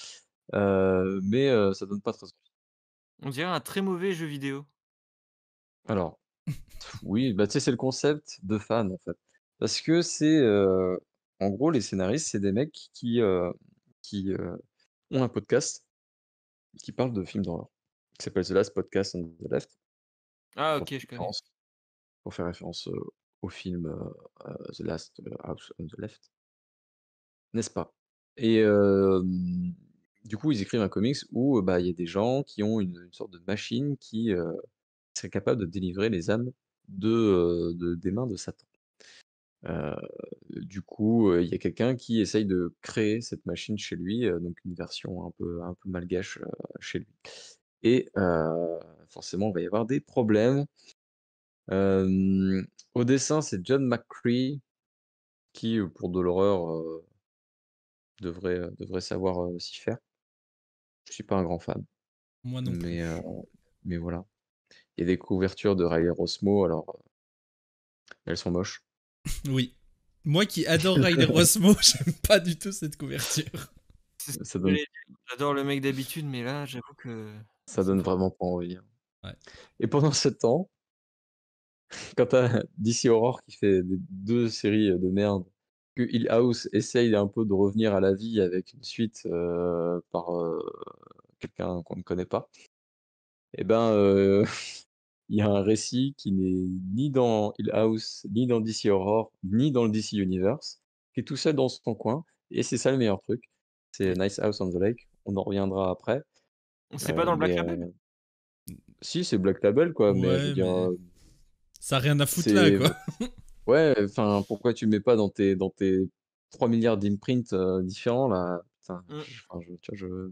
Mais ça donne pas très envie. On dirait un très mauvais jeu vidéo. Alors, oui, bah, tu sais, c'est le concept de fan, en fait. Parce que c'est, en gros, les scénaristes, c'est des mecs qui ont un podcast qui parle de films d'horreur, qui s'appelle The Last Podcast on the Left, Ah pour OK, faire je connais. référence pour faire référence, au film, The Last House on the Left, n'est-ce pas? Et du coup, ils écrivent un comics où, bah, il y a des gens qui ont une sorte de machine qui, serait capable de délivrer les âmes des mains de Satan. Heu, du coup, il y a quelqu'un qui essaye de créer cette machine chez lui, donc une version un peu malgache, chez lui et forcément, il va y avoir des problèmes. Hem, Au dessin, c'est John McCree qui, pour de l'horreur, devrait savoir, s'y faire. Je suis pas un grand fan, Moi non mais plus. mais voilà. Il y a des couvertures de Riley Rossmo, alors, elles sont moches. Oui. Moi qui adore Riley Rossmo, j'aime pas du tout cette couverture. C'est ce que Ça donne j'allais dire. J'adore le mec d'habitude, mais là, j'avoue que ça ça me donne fait vraiment pas envie, hein. Ouais. Et pendant ce temps, quand tu as DC Horror qui fait des 2 séries, de merde, que Hill House essaye un peu de revenir à la vie avec une suite, par, quelqu'un qu'on ne connaît pas, et ben, il y a un récit qui n'est ni dans Hill House, ni dans DC Horror, ni dans le DC Universe, qui est tout seul dans son coin et c'est ça le meilleur truc. C'est Oui. Nice House on the Lake, on en reviendra après, c'est pas dans le Black mais Label? si, c'est Black Label quoi, mais je veux Ouais, dire, mais ça a rien à foutre là, c'est quoi. ouais, enfin, pourquoi tu le mets pas dans tes 3 milliards d'imprints, différents là? Putain, Mmh. enfin, tu vois,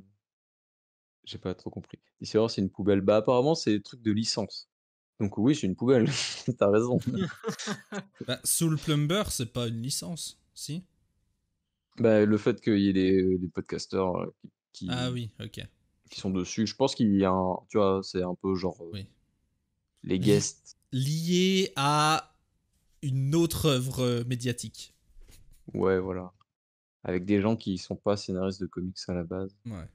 j'ai pas trop compris. DC Horror, c'est une poubelle. Bah, apparemment, c'est des trucs de licence. Donc oui, c'est une poubelle. Tu raison. Bah, Soul Plumber, c'est pas une licence, si? Bah, le fait qu'il y ait les podcasteurs, Ah qui oui, ok. qui sont dessus, je pense qu'il y a un tu vois, c'est un peu genre, Oui. les Li- guests. Lié à une autre œuvre médiatique. Ouais, voilà. Avec des gens qui sont pas scénaristes de comics à la base. Ouais.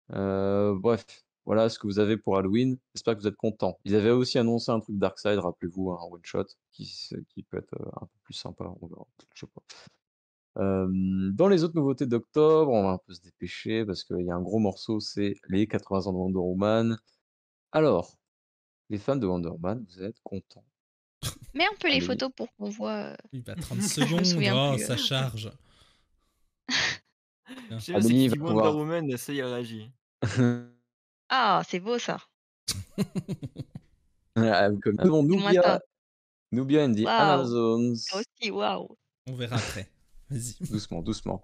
Bref, voilà ce que vous avez pour Halloween. J'espère que vous êtes contents. Ils avaient aussi annoncé un truc Darkseid, rappelez-vous, un one shot qui peut être, un peu plus sympa, on verra, je sais pas. Dans les autres nouveautés d'octobre, on va un peu se dépêcher parce qu'il y a un gros morceau, c'est les 80 ans de Wonder Woman. Alors, les fans de Wonder Woman, vous êtes contents? Mets un peu les Allez. photos pour qu'on voit. Oui, bah 30 Je me secondes, souviens oh, plus. ça charge. Tiens. J'aime bien, c'est que Amélie tu va dis Wonder pouvoir. Woman, ça y est, elle réagit. Ah, c'est beau ça. Comme nous avons Dis-moi ça. Nubia and the Waouh! Ça Amazons. aussi, waouh! On verra après. Vas-y. Doucement, doucement.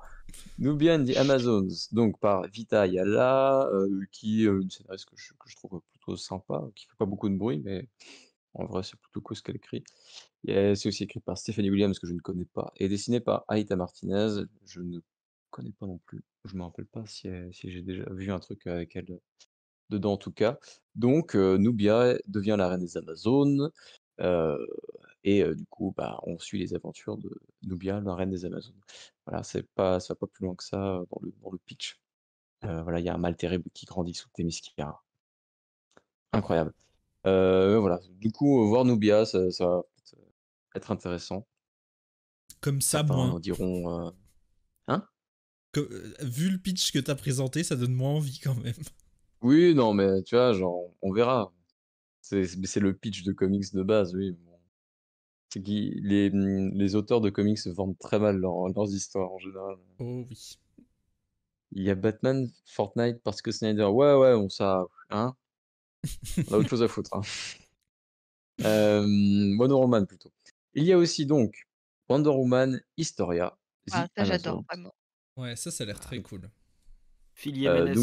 Nubia and the Amazons, donc par Vita Ayala, qui est une scénariste que je trouve plutôt sympa, qui fait pas beaucoup de bruit, mais en vrai, c'est plutôt cool ce qu'elle écrit. Et c'est aussi écrit par Stephanie Williams, que je ne connais pas, et dessiné par Aïta Martinez, je ne connais pas non plus. Je me rappelle pas si j'ai déjà vu un truc avec elle dedans, en tout cas. Donc, Nubia devient la reine des Amazones, heu du coup, bah, on suit les aventures de Nubia, la reine des Amazones. Voilà, ça va pas plus loin que ça, dans le pitch. Voilà, il y a un mal terrible qui grandit sous Themyscira. Incroyable. Voilà, du coup, voir Nubia, ça va peut-être, être intéressant. Comme ça, moins. Certains diront, hein? Vu le pitch que t'as présenté, ça donne moins envie quand même. Oui, non, mais tu vois, genre, on verra. C'est le pitch de comics de base, oui, bon. C'est les auteurs de comics vendent très mal leurs histoires en général. Oh oui. Il y a Batman, Fortnite, parce que Snyder, ouais, ouais, on ça, hein? On a autre chose à foutre, hein. Wonder Woman plutôt. Il y a aussi donc Wonder Woman Historia, Ah The ça j'adore Amazons. vraiment. Ouais, ça a l'air Voilà, très cool. Phil donc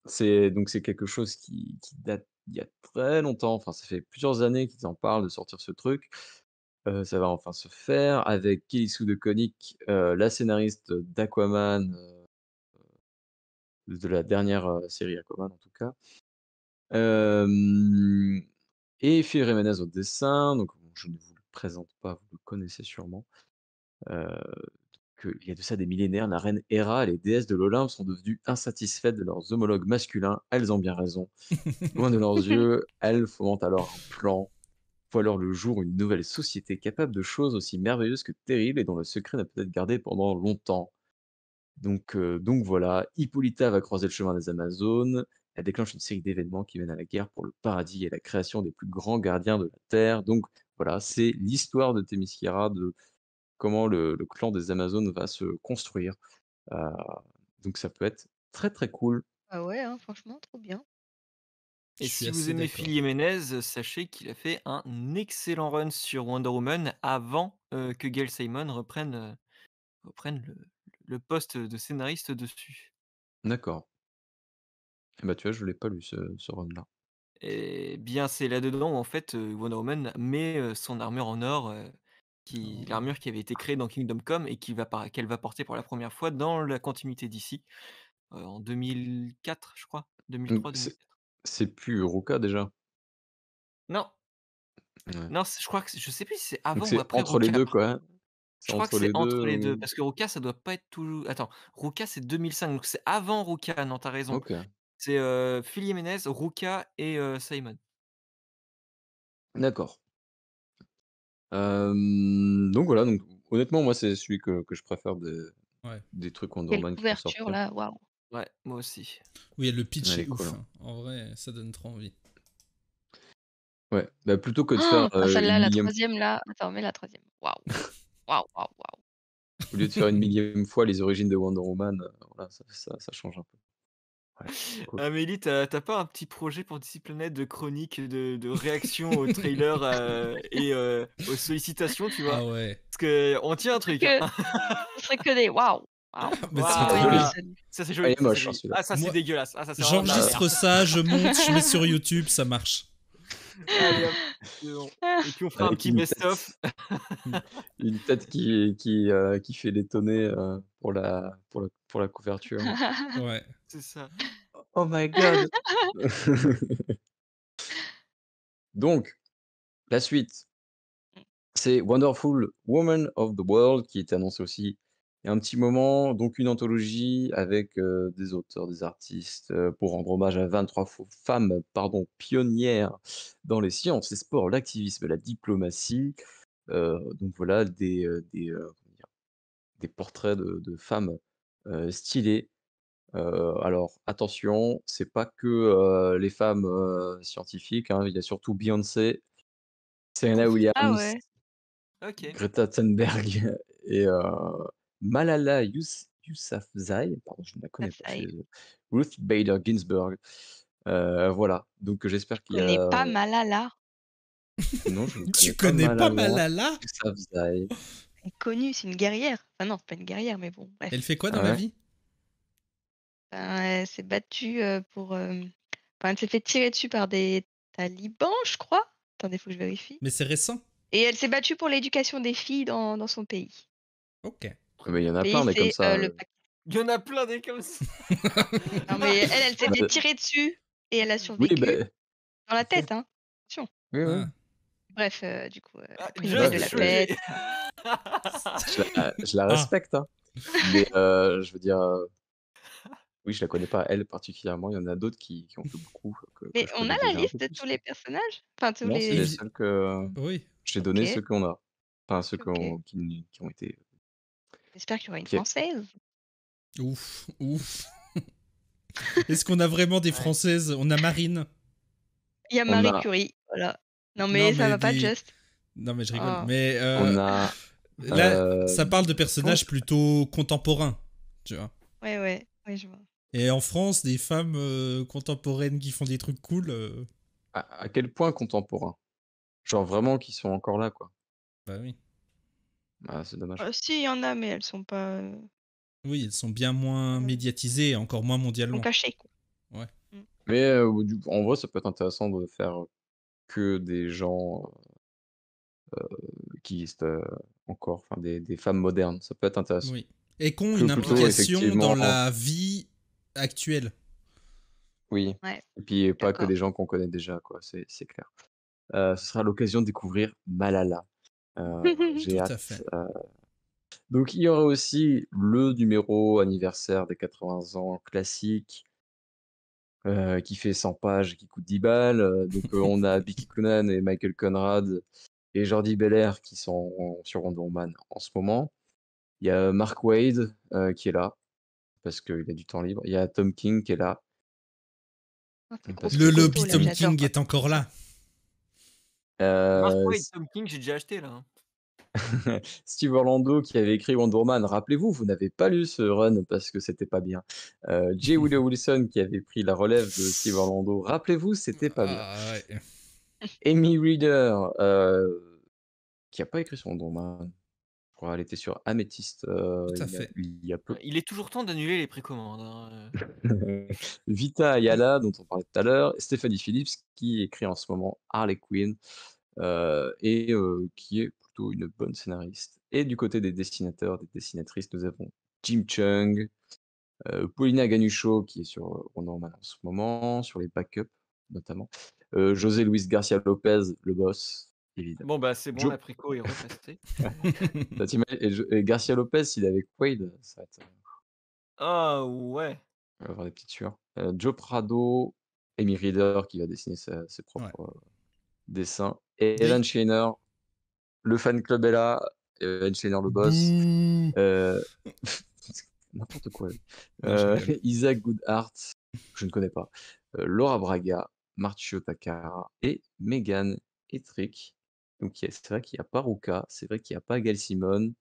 Jiménez. c'est quelque chose qui date d'il y a très longtemps, enfin ça fait plusieurs années qu'ils en parlent de sortir ce truc. Ça va enfin se faire avec Kelly Sue DeConnick, la scénariste d'Aquaman, de la dernière, série Aquaman en tout cas. Hem Et Phil Jiménez au dessin, donc bon, je ne vous le présente pas, vous le connaissez sûrement. Heu, il y a de ça des millénaires, la reine Héra et les déesses de l'Olympe sont devenues insatisfaites de leurs homologues masculins. Elles ont bien raison. Loin de leurs yeux, elles fomentent alors un plan, voient alors le jour une nouvelle société capable de choses aussi merveilleuses que terribles et dont le secret n'a peut-être gardé pendant longtemps. Donc voilà, Hippolyta va croiser le chemin des Amazones. Elle déclenche une série d'événements qui mènent à la guerre pour le paradis et la création des plus grands gardiens de la Terre. Donc voilà, c'est l'histoire de Themyscira, de comment le clan des Amazones va se construire. Heu, donc ça peut être très, très cool. Ah ouais, hein, franchement trop bien. Je Et suis si vous assez aimez Phil d'accord. Jiménez, sachez qu'il a fait un excellent run sur Wonder Woman avant, que Gail Simon reprenne le poste de scénariste dessus. D'accord. Et bah, tu vois, je l'ai pas lu ce run-là. Et bien, c'est là-dedans où en fait, Wonder Woman met, son armure en or, Oh. l'armure qui avait été créée dans Kingdom Come et qu'elle va porter pour la première fois dans la continuité d'ici, en 2004 je crois, Donc 2003-2004. c'est plus Ruka déjà? Non, Ouais. non, je crois que je sais plus si c'est Donc avant ou c'est après entre les Ruka. 2 quoi, hein? C'est Je crois que entre c'est les entre 2 les 2 ou? parce que Ruka ça doit pas être tout attends, Ruka c'est 2005 donc c'est avant Ruka, non, tu as raison. OK, C'est, Phil Jiménez, Ruka et Simon. d'accord. Donc voilà, donc honnêtement, moi, c'est celui que je préfère Ouais. des trucs Wonder Quelle Woman qui vont couverture sortir. là, waouh! Ouais, moi aussi. Oui, le pitch Elle est est cool, ouf, hein. hein. En vrai, ça donne trop envie. Ouais, bah, plutôt que de faire, Ah celle-là, une la millième troisième là, attends, mets la troisième. Waouh! Waouh, waouh, waouh! au lieu de faire une millième fois les origines de Wonder Woman, voilà, ça change un peu. Ouais, c'est cool. Amélie, tu pas un petit projet pour D'ici Planète de chronique, de réaction au trailer, et aux sollicitations, tu vois? Ah ouais. Parce qu'on tient un truc, hein. Que ce serait que des waouh! Waouh! Mais ce serait Waouh trop Joli. bien. Edison. Ça c'est Ah, il joli, est ça c'est moche, hein, joli. celui-là. Ah ça c'est Moi, dégueulasse. Ah ça c'est vraiment de la merde. j'enregistre ça, je monte, je mets sur YouTube, ça marche. Allez hop, c'est bon. Et puis on fera un Avec petit best-of. une une tête qui fait l'étonner, pour la couverture. Ouais. C'est ça. Oh my god! Donc, la suite. C'est Wonderful Woman of the World qui était annoncé aussi il y a un petit moment, donc une anthologie avec, des auteurs, des artistes, pour rendre hommage à 23 femmes, pardon, pionnières dans les sciences, les sports, l'activisme et la diplomatie. Donc voilà comment dire? Des portraits de femmes, stylées. Alors attention, c'est pas que, les femmes, scientifiques, hein, il y a surtout Beyoncé Serena Ah Williams, ouais. OK. Greta Thunberg et Malala Yousafzai, pardon, je ne la Ça connais pas, je suis faille. désolé. Ruth Bader Ginsburg, voilà, donc j'espère qu'il y Connais a pas Malala. non, je ne Tu connais pas connais pas Malala Malala? Yousafzai. Elle est connue, c'est une guerrière. Enfin non, c'est pas une guerrière, mais bon, Elle bref. fait quoi dans Ah la ouais? vie? Elle s'est battue pour. Enfin, elle s'est fait tirer dessus par des talibans, je crois. Attendez, faut que je vérifie. Mais c'est récent. Et elle s'est battue pour l'éducation des filles dans son pays. Ok. Ah bah, il y en Le a pays, plein des comme c'est ça, le Pakistan. Il y en a plein des comme ça. Non, mais elle s'est fait bah, tirer dessus et elle a oui, survécu dans la OK, tête, hein. Attention. oui, oui, Ah. Bref, du coup, elle Ah, a pris une balle Just de la bref, tête. choqué. je la Ah. respecte, hein, mais je veux dire, oui, je la connais pas elle particulièrement, il y en a d'autres qui ont fait beaucoup, que Mais je on a connais la déjà un peu liste de plus, tous les quoi. personnages? Enfin, tous Non, c'est les les. Évi- seuls que Oui. je t'ai donné OK, ceux qu'on a, enfin ceux OK. qui ont été J'espère qu'il y aura une OK. française. Ouf, ouf. Est-ce qu'on a vraiment des Ouais. Françaises? On a Marine. Il y a On Marie a Curie, voilà. Non, Non, mais ça mais va pas, des. Just. Non, mais je rigole. Oh. Mais on a, là, ça hem, parle de comment personnages ça plutôt contemporains, tu vois. Ouais, ouais, ouais, je vois. Et en France, des femmes contemporaines qui font des trucs cool, à quel point contemporain? Genre vraiment qui sont encore là, quoi. bah oui. Ah, c'est dommage. Si, il y en a, mais elles sont pas, Oui, elles sont bien moins elles médiatisées, et encore moins sont mondialement. cachées, quoi. Ouais. Mmh. Mais en vrai, ça peut être intéressant de faire que des gens, qui existent, encore, enfin des femmes modernes, ça peut être intéressant. Oui. Et qui ont Que une plutôt implication dans effectivement la vie actuelle. oui, Ouais, et puis pas que des d'accord. gens qu'on connaît déjà, quoi, c'est clair. Ce sera l'occasion de découvrir Malala. J'ai Tout hâte, à fait. donc il y aura aussi le numéro anniversaire des 80 ans classique, qui fait 100 pages et qui coûte 10 balles, donc on a Bicky Coonan et Michael Conrad et Jordi Belair qui sont sur Wonder Woman en ce moment. Il y a Mark Waid, qui est là, parce qu'il a du temps libre. Il y a Tom King qui est là, Oh, ces gros parce que Le comme picotos, lobby là, Tom j'adore King quand est ils font encore ça. là. Mark Waid, s Tom King, j'ai déjà acheté là, hein. Steve Orlando qui avait écrit Wonder Woman, rappelez-vous, vous n'avez pas lu ce run parce que c'était pas bien. J. Willow Wilson qui avait pris la relève de Steve Orlando, rappelez-vous, c'était pas bien. Ah, ouais. Amy Reeder, qui a pas écrit sur Wonder Woman, je crois, elle était sur Amethyst, Tout à fait. il y a peu. Il est toujours temps d'annuler les précommandes, hein. Vita Ayala, dont on parlait tout à l'heure, et Stephanie Phillips, qui écrit en ce moment Harley Quinn, et qui est plutôt une bonne scénariste. Et du côté des dessinateurs, des dessinatrices, nous avons Jim Chung, Paulina Ganucheau, qui est sur Wonder Woman en ce moment, sur les backups notamment, José Luis Garcia Lopez, le boss, évidemment. Bon, bah, c'est bon, Joe, la préco est repassée. bah, et Garcia Lopez, s'il est avec Quaid, ça va être, Ah ouais. on va avoir des petites sueurs. Joe Prado, Amy Reeder qui va dessiner ses Ouais. propres dessins, et Des- Evan Shainer, le fan club est là, Evan Shainer le boss, Bouh. euh, n'importe quoi. Lui. Non, je rigole. Isaac Goodhart, je ne connais pas, Laura Braga, Marcio Takara et Megan Ettrick. Donc c'est vrai qu'il n'y a pas Ruka, c'est vrai qu'il n'y a pas Gail Simone,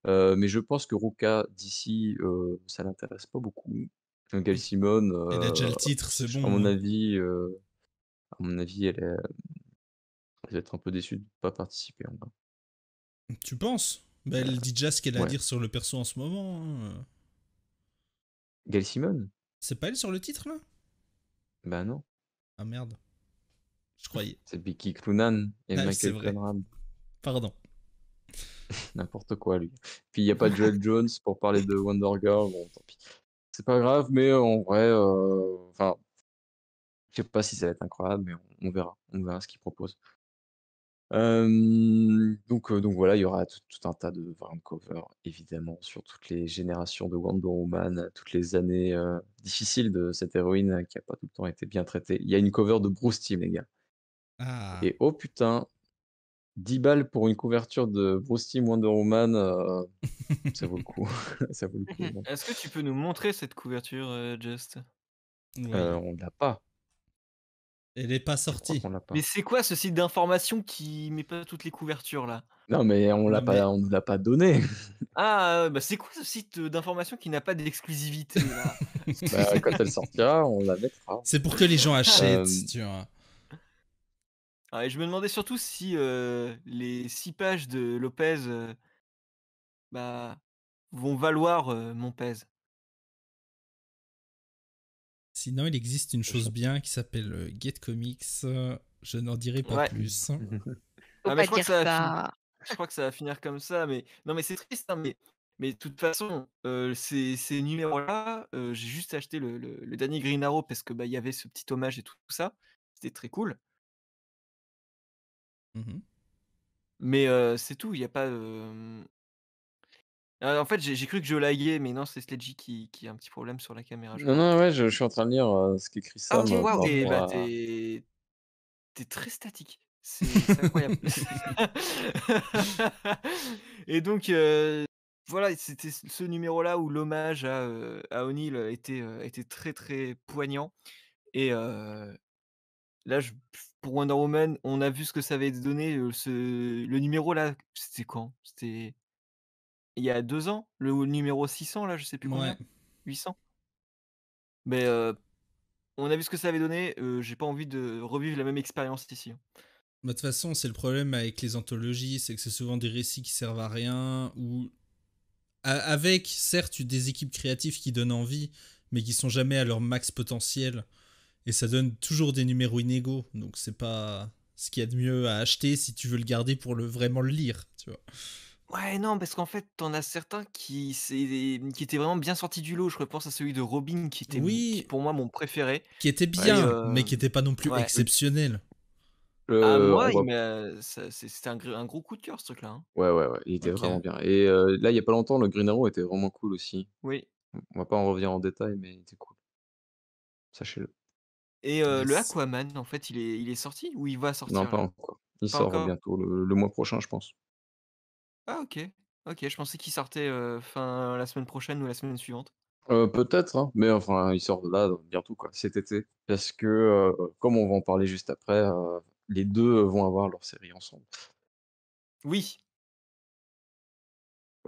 mais je pense que Ruka d'ici, ça l'intéresse pas beaucoup. Gail Simone, Elle a déjà le titre, c'est bon, hein. à mon avis, elle va être un peu déçue de ne pas participer en vrai. Tu penses? Bah, elle dit déjà ce qu'elle a à Ouais. dire sur le perso en ce moment, hein. Gail Simone? C'est pas elle sur le titre, là? Bah non, Ah merde. Je croyais. c'est Becky Cloonan et Ah, c'est Michael vrai. Conrad. Pardon. N'importe quoi, lui. Puis il y a pas Joel Jones pour parler de Wonder Girl, bon tant pis. C'est pas grave, mais en vrai, enfin, je sais pas si ça va être incroyable, mais on verra. On verra ce qu'ils proposent. Donc voilà, il y aura tout un tas de variantes cover, évidemment, sur toutes les générations de Wonder Woman, toutes les années, difficiles de cette héroïne, qui a pas tout le temps été bien traitée. Il y a une cover de Bruce Timm, les gars, Ah. et oh putain, 10 balles pour une couverture de Bruce Timm Wonder Woman, ça vaut le coup. Ça vaut le coup, bon. Est-ce que tu peux nous montrer cette couverture, Just? Oui. On l'a pas. Elle est pas Je crois sortie. qu'on l'a pas. Mais c'est quoi ce site d'information qui met pas toutes les couvertures là? Non, mais on l'a Non, mais pas, on nous l'a pas donné. Ah, bah, c'est quoi ce site, d'information qui n'a pas d'exclusivité là? Bah, quand elle sortira, on la mettra. c'est pour que les gens achètent, Hem, tu vois. Ah et je me demandais surtout si, les 6 pages de Lopez, bah, vont valoir, mon pèse. Sinon, il existe une je chose bien qui s'appelle Get Comics. Je n'en dirai pas Ouais. plus. Faut Ah bah, pas dire ça. je crois que ça va finir comme ça, mais non, mais c'est triste, hein, mais de toute façon, ces numéros-là, j'ai juste acheté le dernier Green Arrow parce que, bah, il y avait ce petit hommage et tout ça. C'était très cool, Mhm. mais c'est tout, il y a pas, en fait, j'ai cru que je laguais, mais non, c'est Sledgy qui a un petit problème sur la caméra, je non, crois. non, ouais, je suis en train de lire, ce qu'écrit Ah Sam, OK, waouh, par rapport bah, à tu très statique. C'est incroyable. Et donc voilà, c'était ce numéro-là où l'hommage à O'Neill était très, très poignant et là je pour Wonder Woman, on a vu ce que ça avait donné, le numéro là, c'était quand? C'était il y a 2 ans? Le numéro 600 là, je sais plus Ouais. combien? 800? Mais on a vu ce que ça avait donné, j'ai pas envie de revivre la même expérience ici, hein. Bah, de toute façon, c'est le problème avec les anthologies, c'est que c'est souvent des récits qui servent à rien, ou avec, certes, des équipes créatives qui donnent envie, mais qui sont jamais à leur max potentiel. Et ça donne toujours des numéros inégaux, donc c'est pas ce qu'il y a de mieux à acheter si tu veux le garder pour vraiment le lire, tu vois. Ouais, non, parce qu'en fait, t'en as certains qui étaient vraiment bien sortis du lot. Je repense à celui de Robin qui est Oui, pour moi mon préféré qui était ouais, et bien, mais qui était pas non plus ouais. oui, exceptionnel. Ah on moi, il voit m'a ça c'était un gros coup de cœur ce truc-là, hein. ouais, ouais, ouais, il était Ok. vraiment bien et là, il y a pas longtemps, le Green Arrow était vraiment cool aussi. Oui On va pas en revenir en détail, mais il était cool, sachez-le. et le Yes. Aquaman, en fait, il est sorti ou il va Non, sortir pas là? encore. Il Pas sort encore? bientôt, le mois prochain, je pense. Ah OK. OK, je pensais qu'il sortait, fin la semaine prochaine ou la semaine suivante. Peut-être, hein, mais enfin, il sort là, bientôt, quoi, cet été. Parce que, comme on va en parler juste après, les 2 vont avoir leur série ensemble. Oui,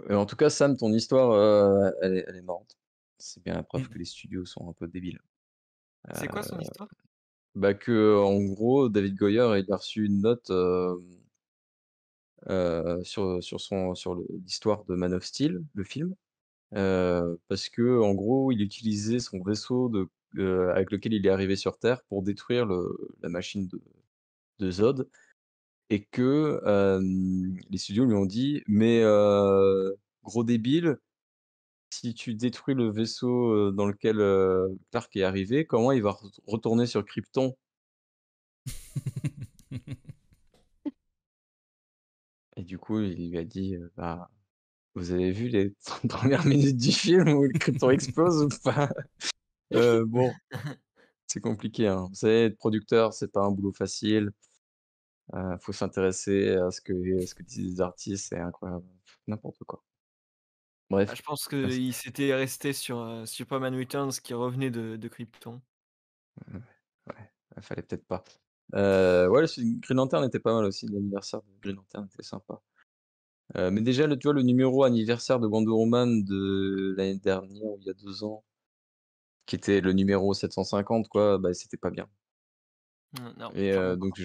En tout cas, Sam, ton histoire, elle est marrante. C'est bien la preuve Mm. que les studios sont un peu débiles. c'est quoi Heu, son histoire? Bah, en gros, David Goyer, il a reçu une note, sur l'histoire de Man of Steel, le film, parce que en gros, il utilisait son vaisseau avec lequel il est arrivé sur Terre pour détruire la machine de Zod et que, les studios lui ont dit: «Mais, gros débile, si tu détruis le vaisseau, dans lequel, Clark est arrivé, comment il va retourner sur Krypton?» Et du coup, il lui a dit, «Bah, vous avez vu les 30 premières minutes du film où le Krypton explose ou pas?» Bon, c'est compliqué, hein. Vous savez, être producteur, c'est pas un boulot facile. Faut s'intéresser à ce que disent les artistes, c'est incroyable. N'importe quoi. Ah, Bref, je pense merci. qu'il s'était resté sur, Superman Returns qui revenait de Krypton. Ouais, ouais, fallait peut-être pas. Ouais, Green Lantern était pas mal aussi, l'anniversaire de Green Lantern était sympa. Mais déjà, tu vois, le numéro anniversaire de Wonder Woman de l'année dernière ou il y a 2 ans, qui était le numéro 750 quoi, bah, c'était pas bien Non, et clairement pas. donc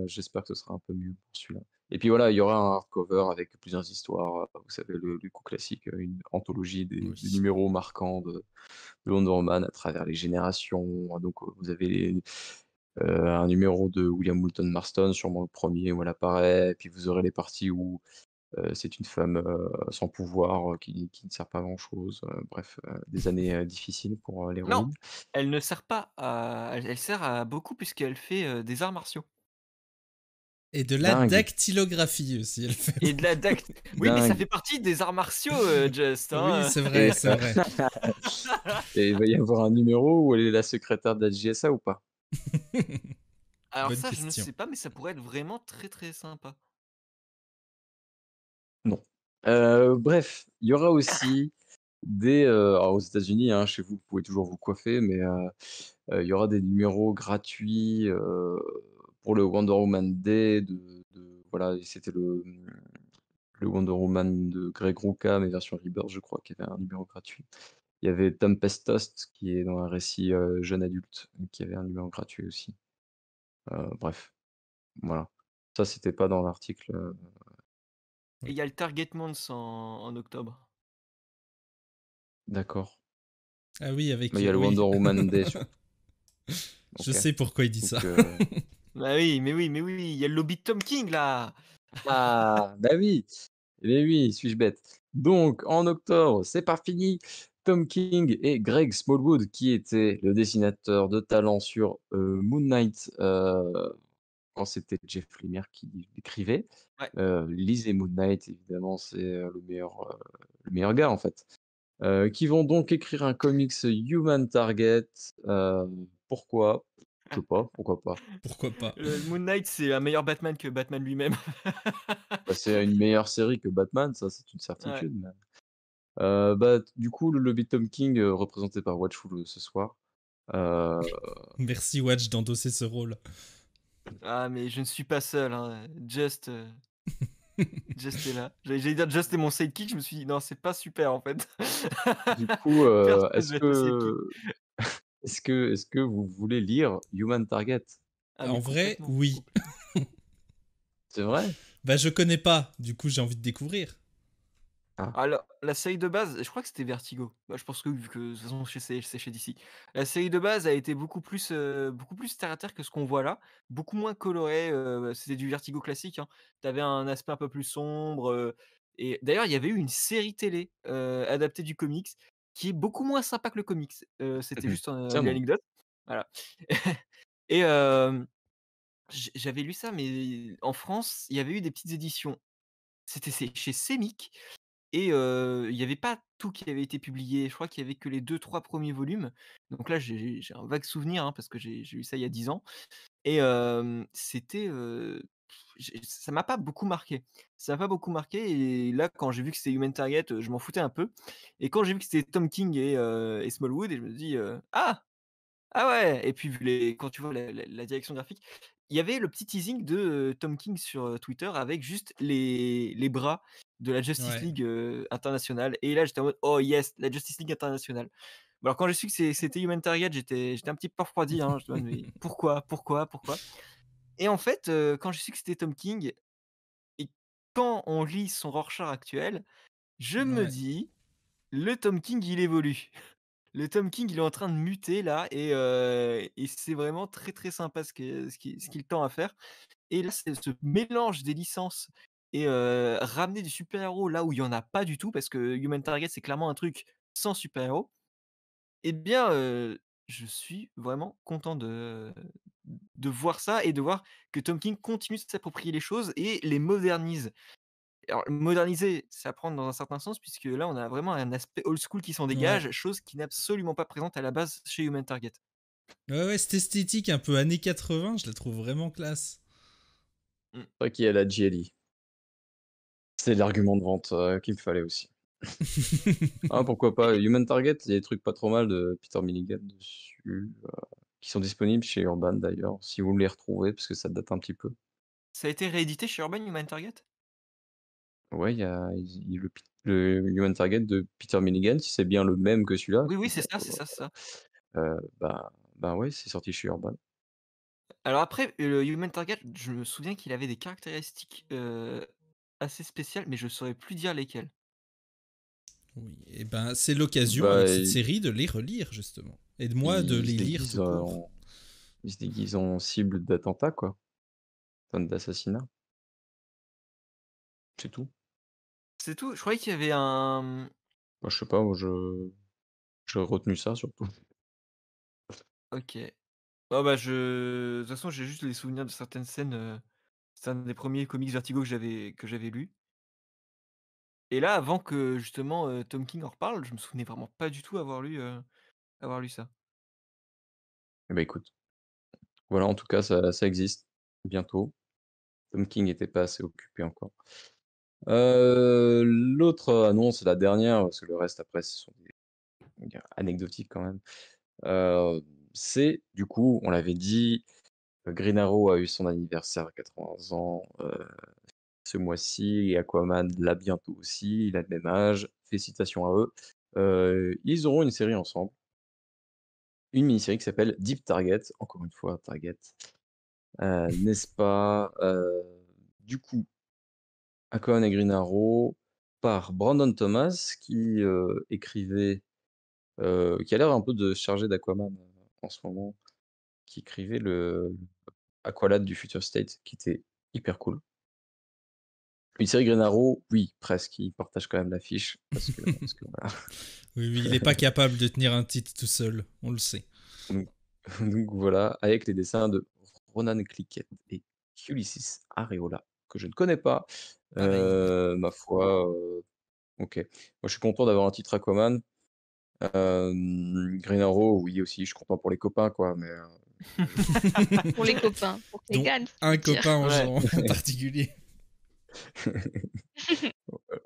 j'espère que ce sera un peu mieux pour celui-là et puis voilà, il y aura un hardcover avec plusieurs histoires, vous savez le coup classique, une anthologie des Oui. numéros marquants de Wonder Woman à travers les générations. Donc, vous avez un numéro de William Moulton Marston, sûrement le premier où elle apparaît et puis vous aurez les parties où, c'est une femme, sans pouvoir, qui ne sert pas à grand chose, bref, des années, difficiles pour, Non, l'héroïne. elle ne sert pas à elle sert à beaucoup puisqu'elle fait, des arts martiaux Et de la Dingue, dactylographie aussi, elle fait. et de la dact oui, mais ça dingue fait partie des arts martiaux, Just, Oui, hein, c'est et vrai, c'est vrai. et il va y avoir un numéro où elle est la secrétaire de la JSA ou pas? Alors Bonne ça, je ne question. sais pas, mais ça pourrait être vraiment très, très sympa. Non. Bref, il y aura aussi Alors aux États-Unis, hein, chez vous, vous pouvez toujours vous coiffer, mais il y aura des numéros gratuits, pour le Wonder Woman Day voilà, et c'était le Wonder Woman de Greg Rucka, mais version Rebirth, je crois, qui avait un numéro gratuit. Il y avait Tempest qui est dans un récit, jeune adulte, qui avait un numéro gratuit aussi. Bref, voilà. Ça, c'était pas dans l'article, Et il y a le Target Month en octobre. d'accord. Ah oui, Mais avec. il y a le Wonder Oui. Woman Day surtout. Je OK. sais pourquoi il dit ça. Donc Bah oui, mais oui, mais oui, il y a le lobby de Tom King là! ah! Bah oui! Eh oui, suis-je bête? Donc en octobre, c'est pas fini. Tom King et Greg Smallwood, qui était le dessinateur de talent sur, Moon Knight, quand c'était Jeff Lemire qui l'écrivait. Ouais. Lisez Moon Knight évidemment, c'est, le meilleur gars en fait. Qui vont donc écrire un comics Human Target. Pourquoi? Je sais pas, pourquoi pas? Pourquoi pas? Le Moon Knight, c'est un meilleur Batman que Batman lui-même. Bah, c'est une meilleure série que Batman, ça c'est une Ouais. certitude, mais bah, du coup, le lobby Tom King, représenté par Watchful, ce soir. Heu, Merci Watch d'endosser ce rôle. Ah mais je ne suis pas seul, hein, Just est là. J'allais dire Just est mon sidekick, je me suis dit: «Non, c'est pas super en fait». du coup, Personne veut être le sidekick. est-ce que vous voulez lire Human Target? Ah mais En vrai, complètement, oui. complètement. C'est vrai? Bah, je connais pas, du coup, j'ai envie de découvrir. Ah, Alors, la série de base, je crois que c'était Vertigo. Bah, je pense que vu que de toute façon c'est chez DC. La série de base a été beaucoup plus terre à terre que ce qu'on voit là, beaucoup moins coloré, c'était du Vertigo classique, hein. Tu avais un aspect un peu plus sombre, et d'ailleurs il y avait eu une série télé, adaptée du comics qui est beaucoup moins sympa que le comics. C'était juste, tiens donc. l'anecdote. Voilà. Et j'avais lu ça, mais en France, il y avait eu des petites éditions. C'était c'est chez Semic. Et il y avait pas tout qui avait été publié. Je crois qu'il y avait que les deux trois premiers volumes. Donc là, j'ai un vague souvenir, hein, parce que j'ai lu ça il y a 10 ans et c'était, ça m'a pas beaucoup marqué. Ça m'a pas beaucoup marqué et là, quand j'ai vu que c'était Human Target, je m'en foutais un peu et quand j'ai vu que c'était Tom King et Smallwood et je me dis: «Ah! Ah ouais!» Et puis vu les quand tu vois la direction graphique, il y avait le petit teasing de, Tom King sur, Twitter avec juste les bras de la Justice Ouais. League, internationale et là j'étais en mode: «Oh yes, la Justice League internationale». Bon alors quand j'ai su que c'était Human Target, j'étais un petit peu refroidi, hein, je me demande: «Mais pourquoi? Pourquoi? Pourquoi?» Et en fait, quand j'ai su que c'était Tom King et quand on lit son Rorschach actuel, je me Ouais. dis: «Le Tom King, il évolue». Le Tom King, il est en train de muter là et c'est vraiment très, très sympa ce qu'il tend à faire et là, c'est ce mélange des licences et ramener du super-héros là où il y en a pas du tout parce que Human Target, c'est clairement un truc sans super-héros et bien, je suis vraiment content de voir ça et de voir que Tom King continue de s'approprier les choses et les modernise. Alors moderniser, c'est à prendre dans un certain sens puisque là, on a vraiment un aspect old school qui s'en Ouais. dégage, chose qui n'est absolument pas présente à la base chez Human Target. Ouais, ouais, cette esthétique un peu années 80, je la trouve vraiment classe. Mmh. C'est vrai qu'il y a la JLI. C'est l'argument de vente, qu'il me fallait aussi. Ah, pourquoi pas? Et Human Target, il y a des trucs pas trop mal de Peter Milligan dessus, qui sont disponibles chez Urban d'ailleurs, si vous les retrouvez, parce que ça date un petit peu. ça a été réédité chez Urban Human Target? Ouais, il y a le Human Target de Peter Milligan, si c'est bien le même que celui-là, Oui, oui, bon, c'est ça. ouais, c'est sorti chez Urban. Alors après, le Human Target, je me souviens qu'il avait des caractéristiques, assez spéciales, mais je saurais plus dire lesquelles. Oui, et ben c'est l'occasion Bah, avec cette série de les relire justement. Et de moi de il se les lire déguise tout court. en cible d'attentat, quoi, enfin d'assassinat, c'est tout. C'est tout? Je croyais qu'il y avait un, Bah, je sais pas, moi j'ai retenu ça surtout. OK. Oh bah, de toute façon, j'ai juste les souvenirs de certaines scènes, c'est un des premiers comics Vertigo que j'avais lu et là, avant que justement, Tom King en reparle, je me souvenais vraiment pas du tout avoir lu ça. Eh bah, écoute, voilà, en tout cas ça existe, bientôt. Tom King était pas assez occupé encore. L'autre annonce, la dernière, parce que le reste après, ce sont des on va dire anecdotiques quand même. C'est du coup, on l'avait dit, Green Arrow a eu son anniversaire à 80 ans, ce mois-ci et Aquaman l'a bientôt aussi, il a le même âge, félicitations à eux. Ils auront une série ensemble, une mini-série qui s'appelle Deep Target, encore une fois Target, n'est-ce pas? Du coup, Aquaman et Green Arrow par Brandon Thomas qui a l'air un peu de se charger d'Aquaman, en ce moment, qui écrivait le Aqualad du Future State, qui était hyper cool. Une série Green Arrow, oui, presque, il partage quand même l'affiche parce que voilà. Oui, oui, il est pas capable de tenir un titre tout seul, on le sait. Donc donc voilà, avec les dessins de Ronan Cliquet et Ulysses Areola, que je ne connais pas. Pareil. Ma foi, OK. Moi, je suis content d'avoir un titre Aquaman. Green Arrow, oui aussi, je suis content pour les copains quoi, mais Pour les copains, pour Dont Kegan, tu un veux dire. copain Ouais. en particulier.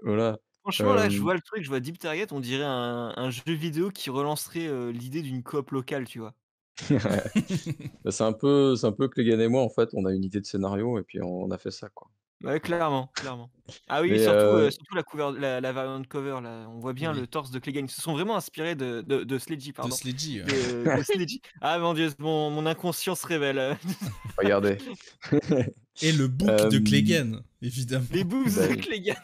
voilà. Franchement, là, je vois le truc, je vois Deep Target, on dirait un jeu vidéo qui relancerait l'idée d'une coop locale, tu vois. Bah, c'est un peu Clegane et moi, en fait, on a une idée de scénario et puis on a fait ça, quoi. Ouais, clairement, clairement. Ah oui, Mais surtout la variante cover, là, on voit bien le Oui, torse de Clegane. Ils se sont vraiment inspirés de Sledgy, de pardon. Sledgy. De Sledgy. Ah mon Dieu, mon inconscient se révèle. regardez. Et le bouc de Hem, Clegane, évidemment. Les boobs bah de oui, Clegane.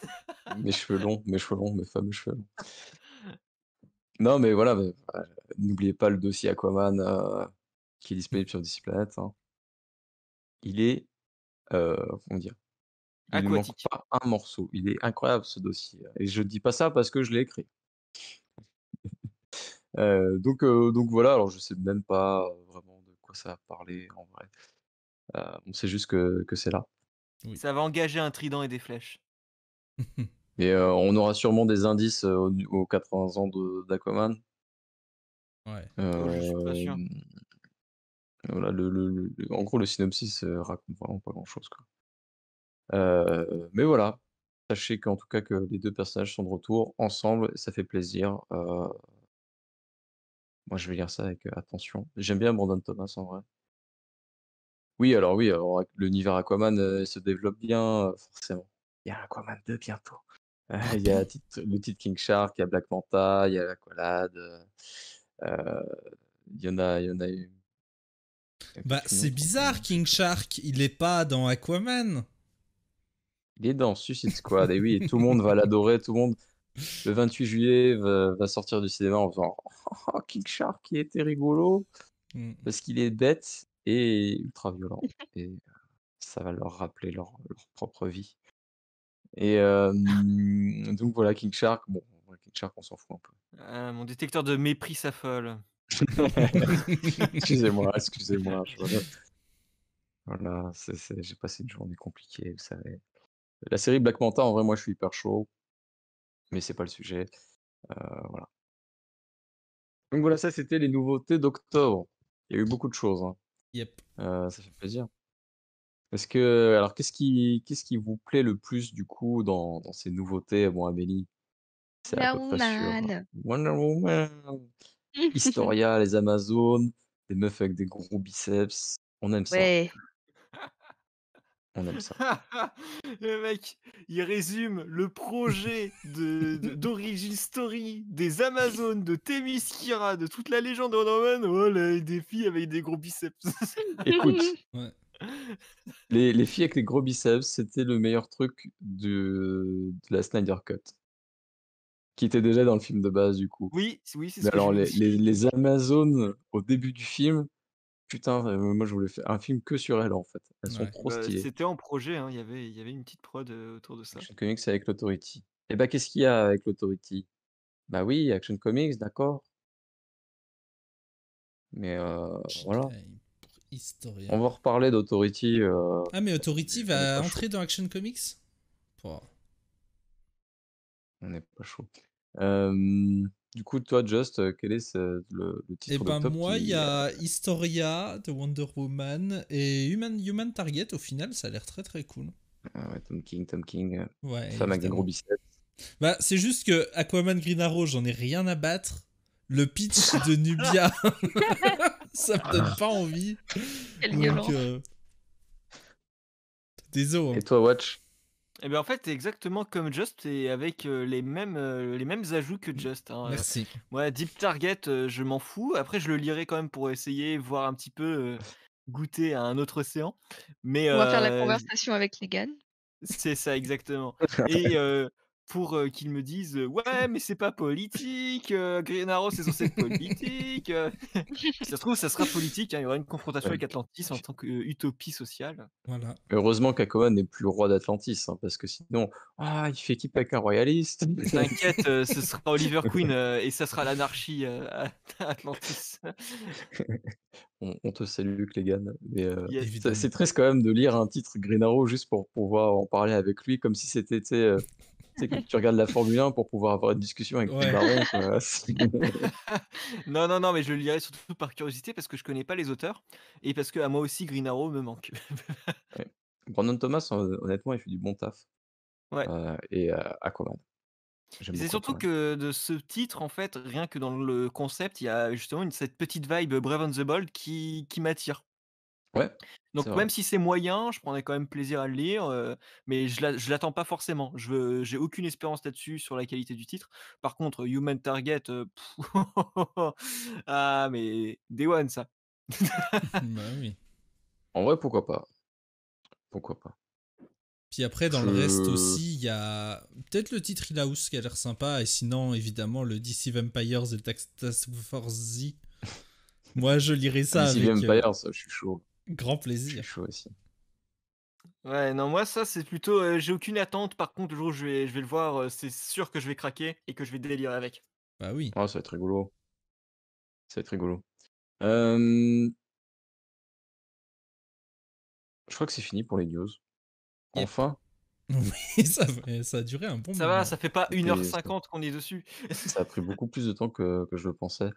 mes cheveux longs, mes fameux cheveux longs. Non, mais voilà, n'oubliez pas le dossier Aquaman, qui est disponible sur DC Planet, hein. Il est, comment dire? Il ne manque Aquatique. pas un morceau. Il est incroyable ce dossier et je dis pas ça parce que je l'ai écrit. Donc voilà, alors je sais même pas, vraiment de quoi ça va parler en vrai. On sait juste que c'est là. Oui. Ça va engager un trident et des flèches. Et on aura sûrement des indices, aux 80 ans de d'Aquaman. Ouais. Oh, je suis pas sûr. Hem, voilà, en gros, le synopsis, raconte vraiment pas grand-chose, quoi. Mais voilà, sachez qu'en tout cas que les 2 personnages sont de retour ensemble, ça fait plaisir. Moi, je vais lire ça avec, attention. J'aime bien Brandon Thomas, en vrai. Oui, alors l'univers Aquaman, se développe bien, forcément. Il y a Aquaman 2 bientôt. Ah Il y bon? a le titre King Shark, il y a Black Manta, il y a l'Aqualad, heu, il y en a eu il y a Bah, peut-être une c'est autre encore, bizarre, je sais King plus. Shark, il est pas dans Aquaman. Il est dans Suicide Squad et oui, et tout le monde va l'adorer, tout le monde le 28 juillet va sortir du cinéma en faisant: «Oh, King Shark, il était rigolo!» Hmm. parce qu'il est bête et ultra violent et ça va leur rappeler leur propre vie. Et donc voilà, King Shark, bon, ouais, King Shark, on s'en fout un peu. Ah, mon détecteur de mépris s'affole. Excusez-moi, excusez-moi, voilà, j'ai passé une journée compliquée, vous savez. La série Black Manta, en vrai, moi, je suis hyper chaud, mais c'est pas le sujet, voilà. Donc voilà, ça, c'était les nouveautés d'octobre. Il y a eu beaucoup de choses, hein, Yep. ça fait plaisir. Alors qu'est-ce qui vous plaît le plus, du coup, dans ces nouveautés? Bon, Amélie, c'est à La peu près sûr, Woman. Wonder Woman. Historia, les Amazones, des meufs avec des gros biceps. On aime ça, Ouais. on aime ça. Le mec, il résume le projet d'Origin Story des Amazones, de Themyscira, de toute la légende de Wonder Woman. Oh là, des filles avec des gros biceps. Écoute, Ouais. les filles avec les gros biceps, c'était le meilleur truc de la Snyder Cut, qui était déjà dans le film de base, du coup. Oui, oui, c'est ce Mais que je alors me les dis. Amazones, au début du film, putain, moi je voulais faire un film que sur elles, en fait. Elles sont Ouais. trop Bah, stylées. c'était en projet, hein, il y avait une petite prod autour de ça. Action Comics avec l'Authority. Et bah, qu'est-ce qu'il y a avec l'Authority? Bah oui, Action Comics, d'accord, mais voilà. JDI pour Historia. On va reparler d'Authority, Ah, mais Authority on n'est va pas chaud. entrer dans Action Comics? Oh. On n'est pas chaud. Du coup, toi, Just, quel est le Et titre ben d'octobre moi, il y qui, a Historia de Wonder Woman et Human Target. Au final, ça a l'air très très cool. Ah ouais, Tom King, Ouais, femme avec des gros évidemment. biceps. Bah, c'est juste que Aquaman Green Arrow, j'en ai rien à battre. Le pitch de Nubia, ça me donne pas envie. Quelle Donc, violence. désolé. Et toi, Watch? Et ben en fait, c'est exactement comme Just et avec les mêmes ajouts que Just. Hein. Merci. Moi, Deep Target, je m'en fous. Après, je le lirai quand même pour essayer, voir un petit peu, goûter à un autre océan. Mais On va faire la conversation avec Negan. c'est ça, exactement. Et pour qu'ils me disent ouais, mais c'est pas politique, Green Arrow, c'est censé être politique. Si ça se trouve, ça sera politique. Hein, il y aura une confrontation Ouais. avec Atlantis en tant qu'utopie sociale. Voilà. Heureusement qu'Aquaman n'est plus le roi d'Atlantis, hein, parce que sinon, il fait équipe avec un royaliste. T'inquiète, ce sera Oliver Queen et ça sera l'anarchie à Atlantis. On te salue, Clegane. Mais Yes. c'est Évidemment. triste quand même de lire un titre Green Arrow juste pour pouvoir en parler avec lui, comme si c'était, tu sais, que tu regardes la Formule 1 pour pouvoir avoir une discussion avec Ouais. le baron, quoi. Non, non, non, mais je le lirai surtout par curiosité parce que je connais pas les auteurs et parce qu'à moi aussi Green Arrow me manque. Ouais. Brandon Thomas, honnêtement, il fait du bon taf. Ouais. Et Aquaman. Et J'aime c'est beaucoup surtout Aquaman. que de ce titre, en fait, rien que dans le concept, il y a justement cette petite vibe Brave and the Bold qui m'attire. Ouais, c'est Donc vrai. même si c'est moyen, je prendrais quand même plaisir à le lire, mais je l'attends pas forcément. J'ai aucune espérance là-dessus sur la qualité du titre. Par contre, Human Target, ah mais Day One ça. Bah oui. En vrai, pourquoi pas? Pourquoi pas? Puis après, dans le reste Je aussi, il y a peut-être le titre House qui a l'air sympa, et sinon, évidemment, le DC Vampires et le Task Force Z. Moi, je lirai ça DC avec Vampires, je suis chaud. grand Je suis plaisir. chaud aussi. Ouais, non, moi ça c'est plutôt, j'ai aucune attente. Par contre, le jour où je vais le voir, c'est sûr que je vais craquer et que je vais délirer avec. Bah oui. Ça va être rigolo. Ça va être rigolo. Hem, je crois que c'est fini pour les news. Yep. Enfin, Oui, ça a duré un bon Ça va, moment. ça fait pas 1 h c'était ça 50 qu'on est dessus. ça a pris beaucoup plus de temps que je le pensais.